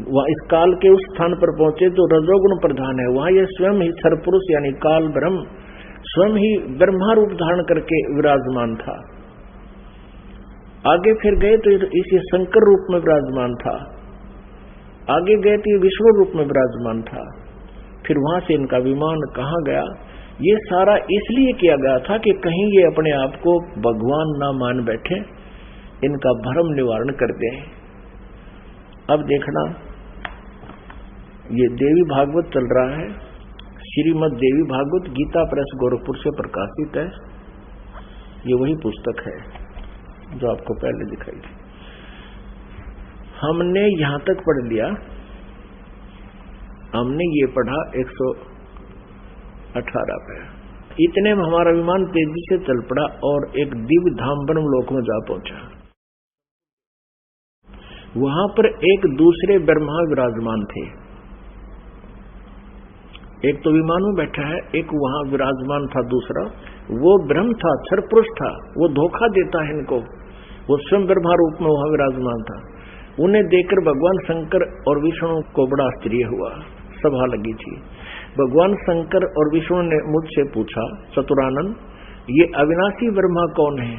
वह इस काल के उस स्थान पर पहुंचे जो रजोगुण प्रधान है। वहां ये स्वयं ही सरपुरुष यानी काल ब्रह्म स्वयं ही ब्रह्मा रूप धारण करके विराजमान था। आगे फिर गए तो इसे शंकर रूप में विराजमान था, आगे गए तो ये विष्णु रूप में विराजमान था। फिर वहां से इनका विमान कहाँ गया, ये सारा इसलिए किया गया था कि कहीं ये अपने आप को भगवान ना मान बैठे, इनका भ्रम निवारण कर दें। अब देखना, ये देवी भागवत चल रहा है, श्रीमद् देवी भागवत गीता प्रेस गोरखपुर से प्रकाशित है। ये वही पुस्तक है जो आपको पहले दिखाई थी। हमने यहां तक पढ़ लिया, हमने ये पढ़ा 118 पे। इतने में हमारा विमान तेजी से चल पड़ा और एक दिव्य धाम ब्रह्म लोक में जा पहुंचा। वहां पर एक दूसरे ब्रह्मा विराजमान थे, एक तो विमान में बैठा है, एक वहां विराजमान था दूसरा, वो ब्रह्म था, सरपुरुष था, वो धोखा देता है इनको, वो स्वयं ब्रह्मा रूप में वहां विराजमान था। उन्हें देखकर भगवान शंकर और विष्णु को बड़ा आश्चर्य हुआ, सभा लगी थी। भगवान शंकर और विष्णु ने मुझसे पूछा, चतुरानन ये अविनाशी ब्रह्मा कौन है?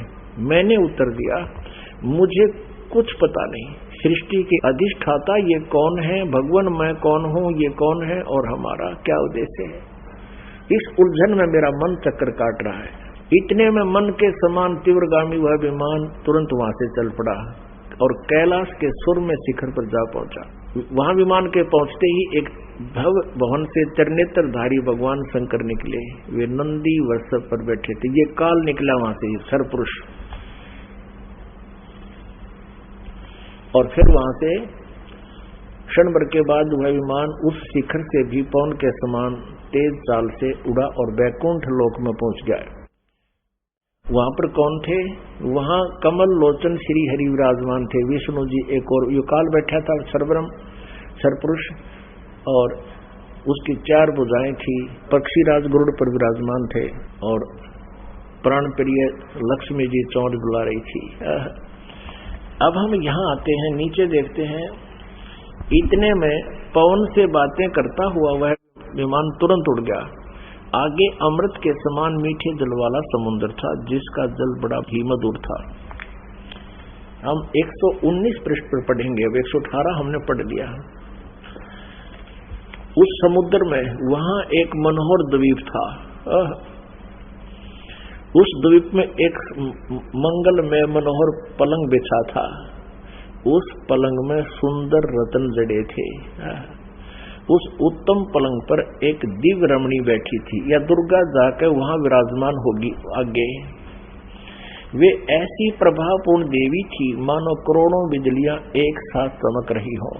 मैंने उत्तर दिया, मुझे कुछ पता नहीं, सृष्टि के अधिष्ठाता ये कौन है, भगवान मैं कौन हूँ, ये कौन है और हमारा क्या उद्देश्य है? इस उलझन में मेरा मन चक्कर काट रहा है। इतने में मन के समान तीव्रगामी वह विमान तुरंत वहां से चल पड़ा और कैलाश के सुर में शिखर पर जा पहुंचा। वहां विमान के पहुंचते ही एक भव भवन से त्रिनेत्रधारी भगवान शंकर निकले। वे नंदी वृषभ पर बैठे थे। ये काल निकला वहां से, सरपुरुष। और फिर वहां से क्षण भर के बाद वह विमान उस शिखर से भी पवन के समान तेज चाल से उड़ा और बैकुंठ लोक में पहुंच गया। वहां पर कौन थे? वहां कमल लोचन श्री हरि विराजमान थे, विष्णु जी एक और युकाल बैठा था, सरब्रह्म सरपुरुष, और उसकी 4 भुजाएं थी। पक्षीराज गरुड़ पर विराजमान थे और प्राण प्रिय लक्ष्मी जी चौड़ बुला रही थी। अब हम यहाँ आते हैं, नीचे देखते हैं। इतने में पवन से बातें करता हुआ वह विमान तुरंत उड़ गया। आगे अमृत के समान मीठे जल वाला समुद्र था, जिसका जल बड़ा ही मधुर था। हम 119 पृष्ठ पर पढ़ेंगे, अब 118 हमने पढ़ लिया। उस समुद्र में वहां एक मनोहर द्वीप था। उस द्वीप में एक मंगल में मनोहर पलंग बिछा था। उस पलंग में सुंदर रत्न जड़े थे। उस उत्तम पलंग पर एक दिव्य रमणी बैठी थी, या दुर्गा जाकर वहां विराजमान होगी आगे। वे ऐसी प्रभावपूर्ण देवी थी मानो करोड़ों बिजलियां एक साथ चमक रही हो।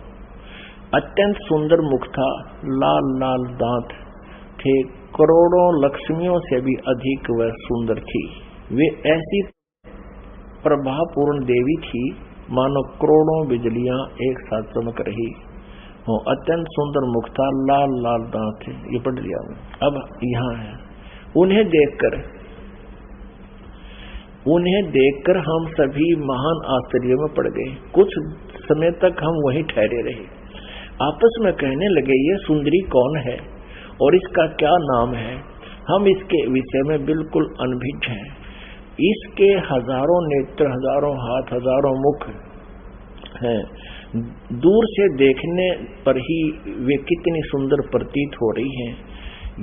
अत्यंत सुंदर मुख था, लाल लाल दांत थे, करोड़ों लक्ष्मियों से भी अधिक वह सुंदर थी। वे ऐसी प्रभावपूर्ण देवी थी मानो करोड़ों बिजलियां एक साथ चमक रही हो। अत्यंत सुंदर मुख था, लाल लाल दांत थे। ये पढ़ लिया। अब यहाँ है, उन्हें देखकर हम सभी महान आश्चर्य में पड़ गए। कुछ समय तक हम वहीं ठहरे रहे, आपस में कहने लगे, ये सुंदरी कौन है और इसका क्या नाम है? हम इसके विषय में बिल्कुल अनभिज्ञ हैं। इसके हजारों नेत्र, हजारों हाथ, हजारों मुख हैं। दूर से देखने पर ही वे कितनी सुंदर प्रतीत हो रही हैं।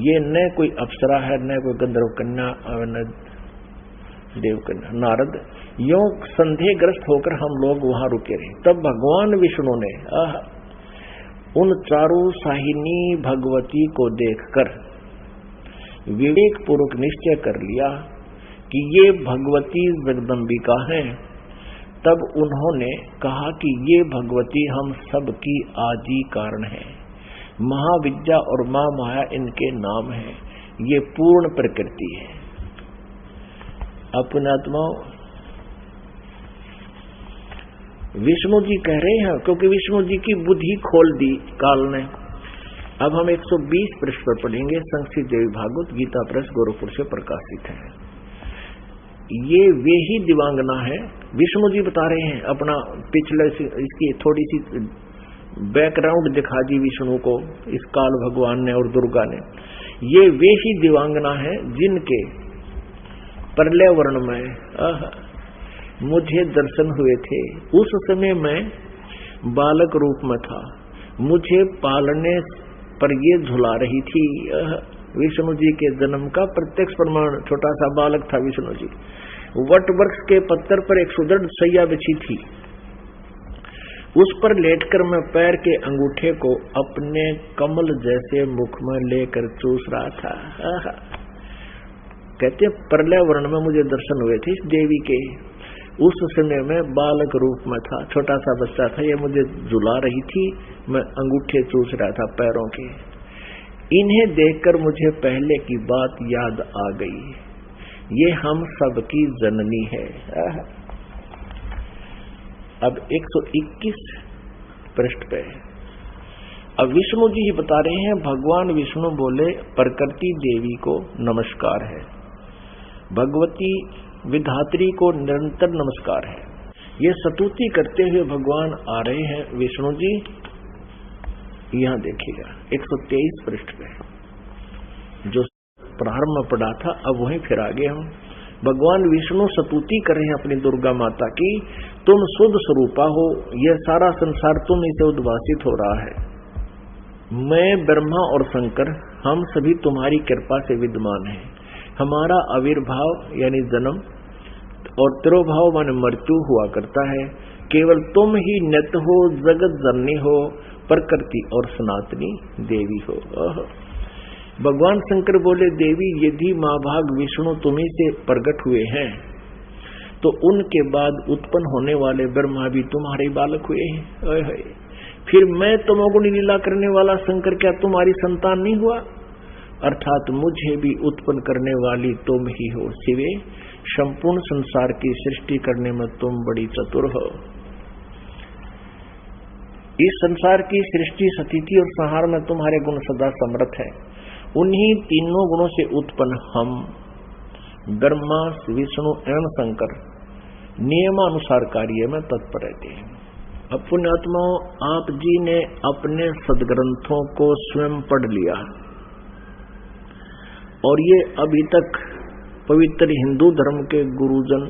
ये न कोई अप्सरा है, न कोई गंधर्व कन्या, न देव कन्या। नारद, यों संदेहग्रस्त होकर हम लोग वहां रुके रहे। तब भगवान विष्णु ने उन चारों साहिनी भगवती को देखकर विवेक पूर्वक निश्चय कर लिया कि ये भगवती जगदम्बिका हैं। तब उन्होंने कहा कि ये भगवती हम सब की आदि कारण है, महाविद्या और मां माया इनके नाम है। ये पूर्ण प्रकृति है। अपने आत्माओं, विष्णु जी कह रहे हैं, क्योंकि विष्णु जी की बुद्धि खोल दी काल ने। अब हम 120 पृष्ठ पर पढ़ेंगे। संस्कृत देवी भागवत गीता प्रेस गोरखपुर से प्रकाशित है। ये वे ही दिवांगना है। विष्णु जी बता रहे हैं अपना पिछले, इसकी थोड़ी सी बैकग्राउंड दिखा दी विष्णु को इस काल भगवान ने और दुर्गा ने। ये वे ही दिवांगना है जिनके प्रलय वर्ण में मुझे दर्शन हुए थे। उस समय मैं बालक रूप में था, मुझे पालने पर ये झुला रही थी। विष्णु जी के जन्म का प्रत्यक्ष प्रमाण, छोटा सा बालक था विष्णु जी। वट वृक्ष के पत्थर पर एक सुदृढ़ सैया बिछी थी, उस पर लेटकर मैं पैर के अंगूठे को अपने कमल जैसे मुख में लेकर चूस रहा था। कहते प्रलय वर्ण में मुझे दर्शन हुए थे इस देवी के। उस समय में बालक रूप में था, छोटा सा बच्चा था। ये मुझे झुला रही थी, मैं अंगूठे चूस रहा था पैरों के। इन्हें देखकर मुझे पहले की बात याद आ गई। ये हम सबकी जननी है। अब 121 पृष्ठ पे अब विष्णु जी ही बता रहे हैं। भगवान विष्णु बोले, प्रकृति देवी को नमस्कार है, भगवती विधात्री को निरंतर नमस्कार है। ये स्तुति करते हुए भगवान आ रहे हैं विष्णु जी। यहाँ देखिएगा 123 पृष्ठ पे जो प्रारंभ में पढ़ा था, अब वहीं फिर आगे हम। भगवान विष्णु स्तुति कर रहे हैं अपनी दुर्गा माता की। तुम शुद्ध स्वरूपा हो, यह सारा संसार तुम ही से उद्भासित हो रहा है। मैं ब्रह्मा और शंकर हम सभी तुम्हारी कृपा से विद्यमान हैं। हमारा आविर्भाव यानी जन्म और तिरोभाव माने मृत्यु हुआ करता है। केवल तुम ही नित्य हो, जगत जननी हो, प्रकृति और सनातनी देवी हो। भगवान शंकर बोले, देवी यदि महाभाग विष्णु तुम्ही से प्रकट हुए हैं तो उनके बाद उत्पन्न होने वाले ब्रह्मा भी तुम्हारे बालक हुए हैं। फिर मैं तमोगुणी लीला करने वाला शंकर क्या तुम्हारी संतान नहीं हुआ? अर्थात मुझे भी उत्पन्न करने वाली तुम ही हो। शिवे, संपूर्ण संसार की सृष्टि करने में तुम बड़ी चतुर हो। इस संसार की सृष्टि, स्थिति और संहार में तुम्हारे गुण सदा समर्थ है। उन्हीं तीनों गुणों से उत्पन्न हम ब्रह्मा, विष्णु एवं शंकर नियमानुसार कार्य में तत्पर रहते हैं। अब पुण्यात्माओं, आप जी ने अपने सदग्रंथों को स्वयं पढ़ लिया। और ये अभी तक पवित्र हिंदू धर्म के गुरुजन,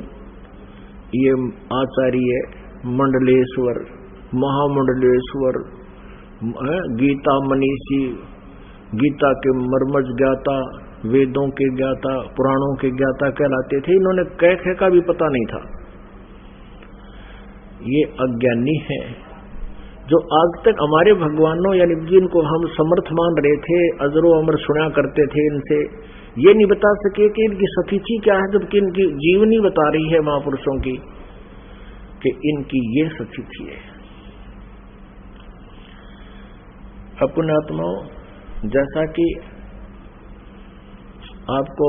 ये आचार्य मंडलेश्वर, महामंडलेश्वर, गीता मनीषी, गीता के मर्मज ज्ञाता, वेदों के ज्ञाता, पुराणों के ज्ञाता कहलाते थे। इन्होंने कह का भी पता नहीं था। ये अज्ञानी हैं जो आज तक हमारे भगवानों यानी जिनको हम समर्थ मान रहे थे, अजरो अमर सुना करते थे, इनसे ये नहीं बता सके कि इनकी सतीथि क्या है, जबकि इनकी जीवनी बता रही है महापुरुषों की कि इनकी ये सतीथि है। अपने आत्माओं, जैसा कि आपको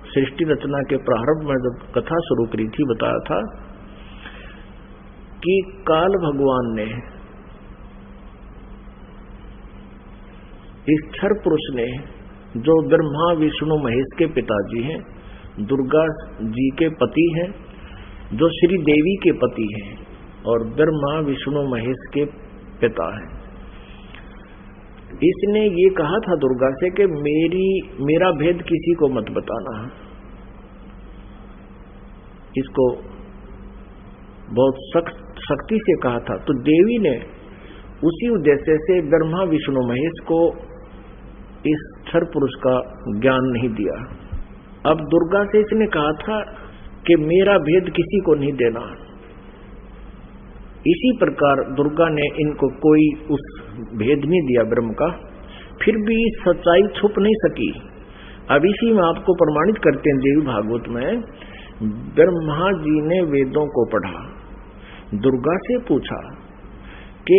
सृष्टि रचना के प्रारंभ में जब कथा शुरू करी थी बताया था कि काल भगवान ने, इस क्षर पुरुष ने, जो ब्रह्मा विष्णु महेश के पिताजी हैं, दुर्गा जी के पति हैं, जो श्री देवी के पति हैं और ब्रह्मा विष्णु महेश के पिता हैं, इसने ये कहा था दुर्गा से कि मेरा भेद किसी को मत बताना। इसको बहुत सख्ती से कहा था। तो देवी ने उसी उद्देश्य से ब्रह्मा विष्णु महेश को इस क्षर पुरुष का ज्ञान नहीं दिया। अब दुर्गा से इसने कहा था कि मेरा भेद किसी को नहीं देना। इसी प्रकार दुर्गा ने इनको कोई उस भेद नहीं दिया ब्रह्म का, फिर भी सच्चाई छुप नहीं सकी। अब इसी में आपको प्रमाणित करते हैं देवी भागवत में, ब्रह्मा जी ने वेदों को पढ़ा, दुर्गा से पूछा कि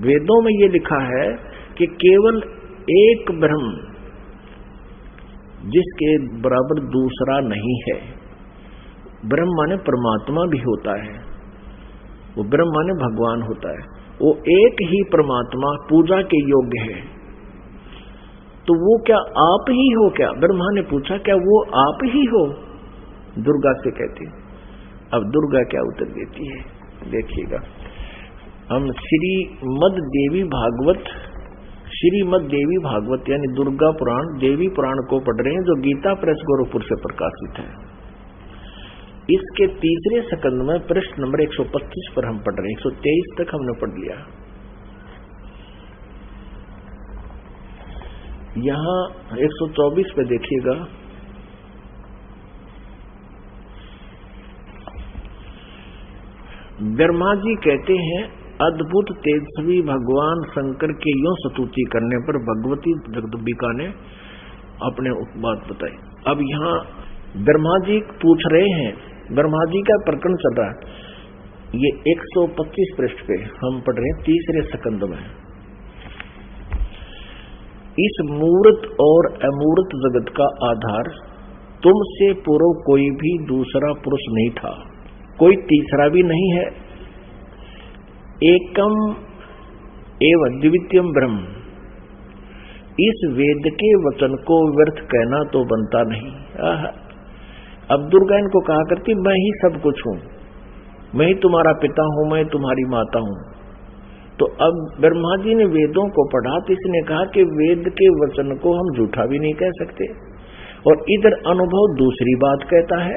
वेदों में ये लिखा है कि केवल एक ब्रह्म जिसके बराबर दूसरा नहीं है। ब्रह्म माने परमात्मा भी होता है, वो ब्रह्म माने भगवान होता है, वो एक ही परमात्मा पूजा के योग्य है। तो वो क्या आप ही हो क्या? ब्रह्मा ने पूछा क्या वो आप ही हो? दुर्गा से कहती। अब दुर्गा क्या उत्तर देती है देखिएगा। हम श्रीमद् देवी भागवत यानी दुर्गा पुराण, देवी पुराण को पढ़ रहे हैं, जो गीता प्रेस गोरखपुर से प्रकाशित है। इसके तीसरे स्कंद में प्रश्न नंबर 125 पर हम पढ़ रहे हैं। 123 तक हमने पढ़ लिया। यहां 124 पे देखिएगा। ब्रह्मा जी कहते हैं, अद्भुत तेजस्वी भगवान शंकर के यूं स्तुति करने पर भगवती जगदम्बिका ने अपने बात बताई। अब यहाँ ब्रह्मा जी पूछ रहे हैं, ब्रह्मा जी का प्रकरण चल रहा है। ये 125 पृष्ठ पे हम पढ़ रहे हैं तीसरे स्कंद में। इस मूर्त और अमूर्त जगत का आधार तुमसे पूर्व कोई भी दूसरा पुरुष नहीं था, कोई तीसरा भी नहीं है। एकम एवं द्वितीयम ब्रह्म। इस वेद के वचन को व्यर्थ कहना तो बनता नहीं। अब दुर्गा इनको कहा करती, मैं ही सब कुछ हूं, मैं ही तुम्हारा पिता हूं, मैं तुम्हारी माता हूं। तो अब ब्रह्मा जी ने वेदों को पढ़ा तो इसने कहा कि वेद के वचन को हम झूठा भी नहीं कह सकते, और इधर अनुभव दूसरी बात कहता है।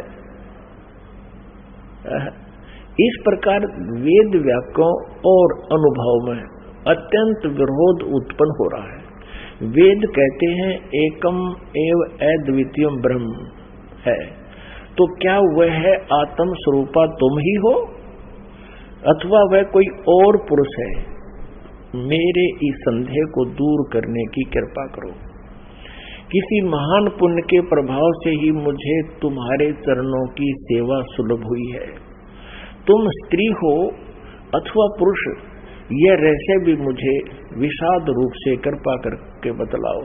इस प्रकार वेद वाक्यों और अनुभव में अत्यंत विरोध उत्पन्न हो रहा है। वेद कहते हैं एकम एव अद्वितीयम ब्रह्म है, तो क्या वह है आत्म स्वरूपा तुम ही हो अथवा वह कोई और पुरुष है? मेरे इस संदेह को दूर करने की कृपा करो। किसी महान पुण्य के प्रभाव से ही मुझे तुम्हारे चरणों की सेवा सुलभ हुई है। तुम स्त्री हो अथवा पुरुष, यह रहस्य भी मुझे विषाद रूप से कृपा करके बतलाओ।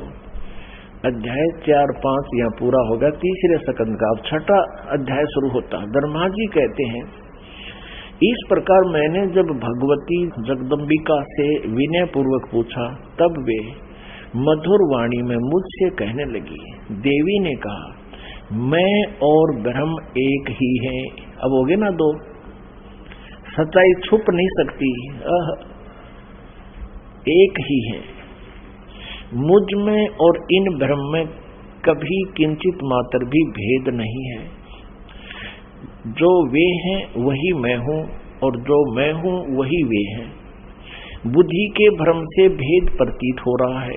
अध्याय 4-5 यहाँ पूरा होगा। तीसरे स्कंद का अब छठा अध्याय शुरू होता है। ब्रह्मा जी कहते हैं, इस प्रकार मैंने जब भगवती जगदम्बिका से विनय पूर्वक पूछा, तब वे मधुर वाणी में मुझसे कहने लगी। देवी ने कहा, मैं और ब्रह्म एक ही हैं। अब हो गए ना दो, सच्चाई छुप नहीं सकती, एक ही है। मुझ में और इन ब्रह्म में कभी किंचित मात्र भी भेद नहीं है। जो वे हैं वही मैं हूं और जो मैं हूं वही वे हैं। बुद्धि के भ्रम से भेद प्रतीत हो रहा है।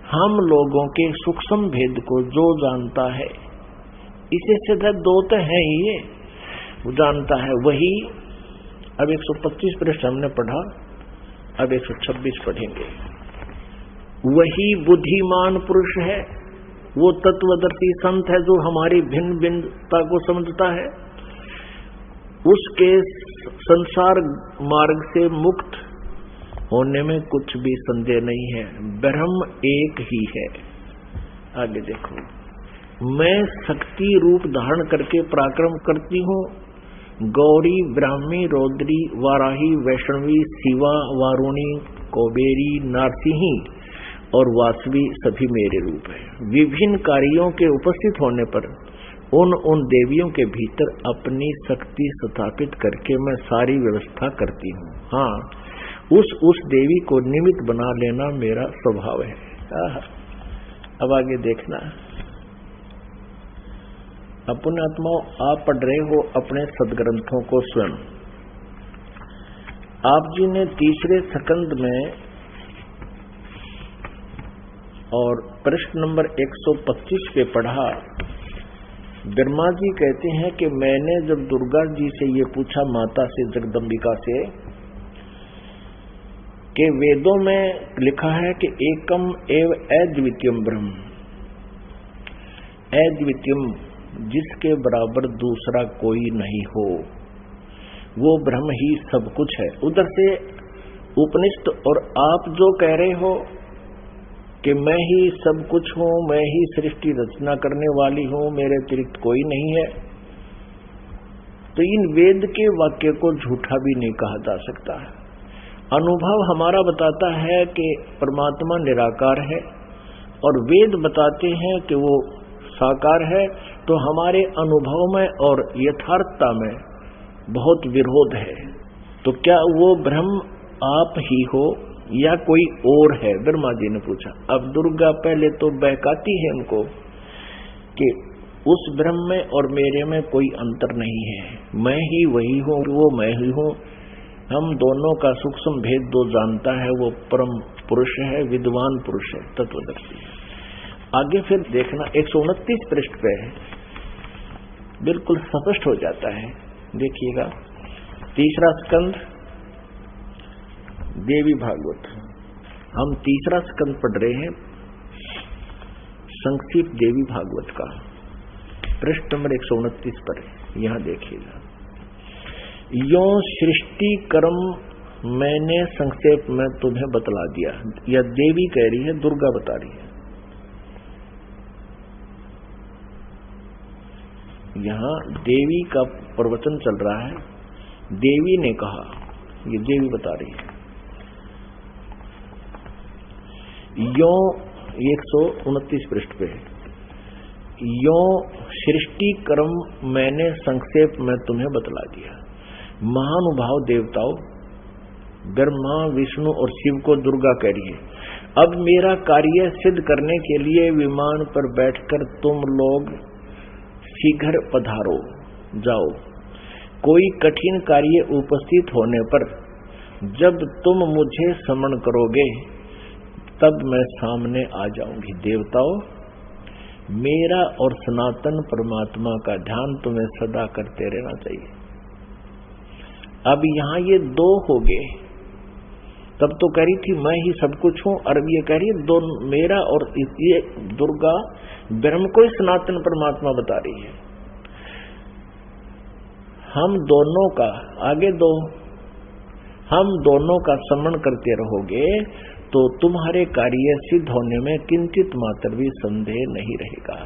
हम लोगों के सूक्ष्म भेद को जो जानता है, इसे सीधा दो तो है ही, ये वो जानता है वही। अब 125 पृष्ठ हमने पढ़ा, अब 126 पढ़ेंगे। वही बुद्धिमान पुरुष है, वो तत्वदर्शी संत है जो हमारी भिन्न भिन्नता को समझता है। उसके संसार मार्ग से मुक्त होने में कुछ भी संदेह नहीं है। ब्रह्म एक ही है। आगे देखो, मैं शक्ति रूप धारण करके पराक्रम करती हूँ। गौरी, ब्राह्मी, रौद्री, वाराही, वैष्णवी, शिवा, वारुणी, कुबेरी, नारसिंही और वासवी सभी मेरे रूप है। विभिन्न कार्यों के उपस्थित होने पर उन देवियों के भीतर अपनी शक्ति स्थापित करके मैं सारी व्यवस्था करती हूँ। हाँ, उस देवी को निमित्त बना लेना मेरा स्वभाव है। अब आगे देखना। अपने आत्माओं, आप पढ़ रहे हो अपने सदग्रंथों को स्वयं। आप जी ने तीसरे स्कंद में और पृष्ठ नंबर 125 पे पढ़ा। ब्रह्मा जी कहते हैं कि मैंने जब दुर्गा जी से ये पूछा, माता से, जगदम्बिका से, कि वेदों में लिखा है कि एकम एव अद्वितीयम ब्रह्म, अद्वितीयम जिसके बराबर दूसरा कोई नहीं हो, वो ब्रह्म ही सब कुछ है। उधर से उपनिषद और आप जो कह रहे हो कि मैं ही सब कुछ हूं, मैं ही सृष्टि रचना करने वाली हूं, मेरे अतिरिक्त कोई नहीं है, तो इन वेद के वाक्य को झूठा भी नहीं कहा जा सकता है। अनुभव हमारा बताता है कि परमात्मा निराकार है और वेद बताते हैं कि वो साकार है, तो हमारे अनुभव में और यथार्थता में बहुत विरोध है। तो क्या वो ब्रह्म आप ही हो या कोई और है? ब्रह्मा जी ने पूछा। अब दुर्गा पहले तो बहकाती है उनको कि उस ब्रह्म में और मेरे में कोई अंतर नहीं है, मैं ही वही हूँ, वो मैं ही हूँ। हम दोनों का सूक्ष्म भेद दो जानता है, वो परम पुरुष है, विद्वान पुरुष है, तत्वदर्शी है। आगे फिर देखना 129 पृष्ठ पे बिल्कुल स्पष्ट हो जाता है। देखिएगा, तीसरा स्कंद देवी भागवत, हम तीसरा स्कंद पढ़ रहे हैं, संक्षिप्त देवी भागवत का, पृष्ठ नंबर 129 पर। यहां देखिएगा, यो सृष्टि कर्म मैंने संक्षेप में तुम्हें बतला दिया। यह देवी कह रही है, दुर्गा बता रही है। यहां देवी का प्रवचन चल रहा है, देवी ने कहा, ये देवी बता रही है। यो 129 पृष्ठ पे, यो सृष्टि कर्म मैंने संक्षेप में तुम्हें बतला दिया। महानुभाव देवताओं, ब्रह्मा, विष्णु और शिव को दुर्गा कह रही है, अब मेरा कार्य सिद्ध करने के लिए विमान पर बैठकर तुम लोग शीघ्र पधारो, जाओ। कोई कठिन कार्य उपस्थित होने पर जब तुम मुझे स्मरण करोगे तब मैं सामने आ जाऊंगी। देवताओं, मेरा और सनातन परमात्मा का ध्यान तुम्हें सदा करते रहना चाहिए। अब यहाँ ये दो हो गए, तब तो कह रही थी मैं ही सब कुछ हूं, और अब ये कह रही है दो, मेरा और ये दुर्गा ब्रह्म को ही सनातन परमात्मा बता रही है। हम दोनों का, आगे दो, हम दोनों का स्मरण करते रहोगे तो तुम्हारे कार्य सिद्ध होने में किंचित मात्र भी संदेह नहीं रहेगा।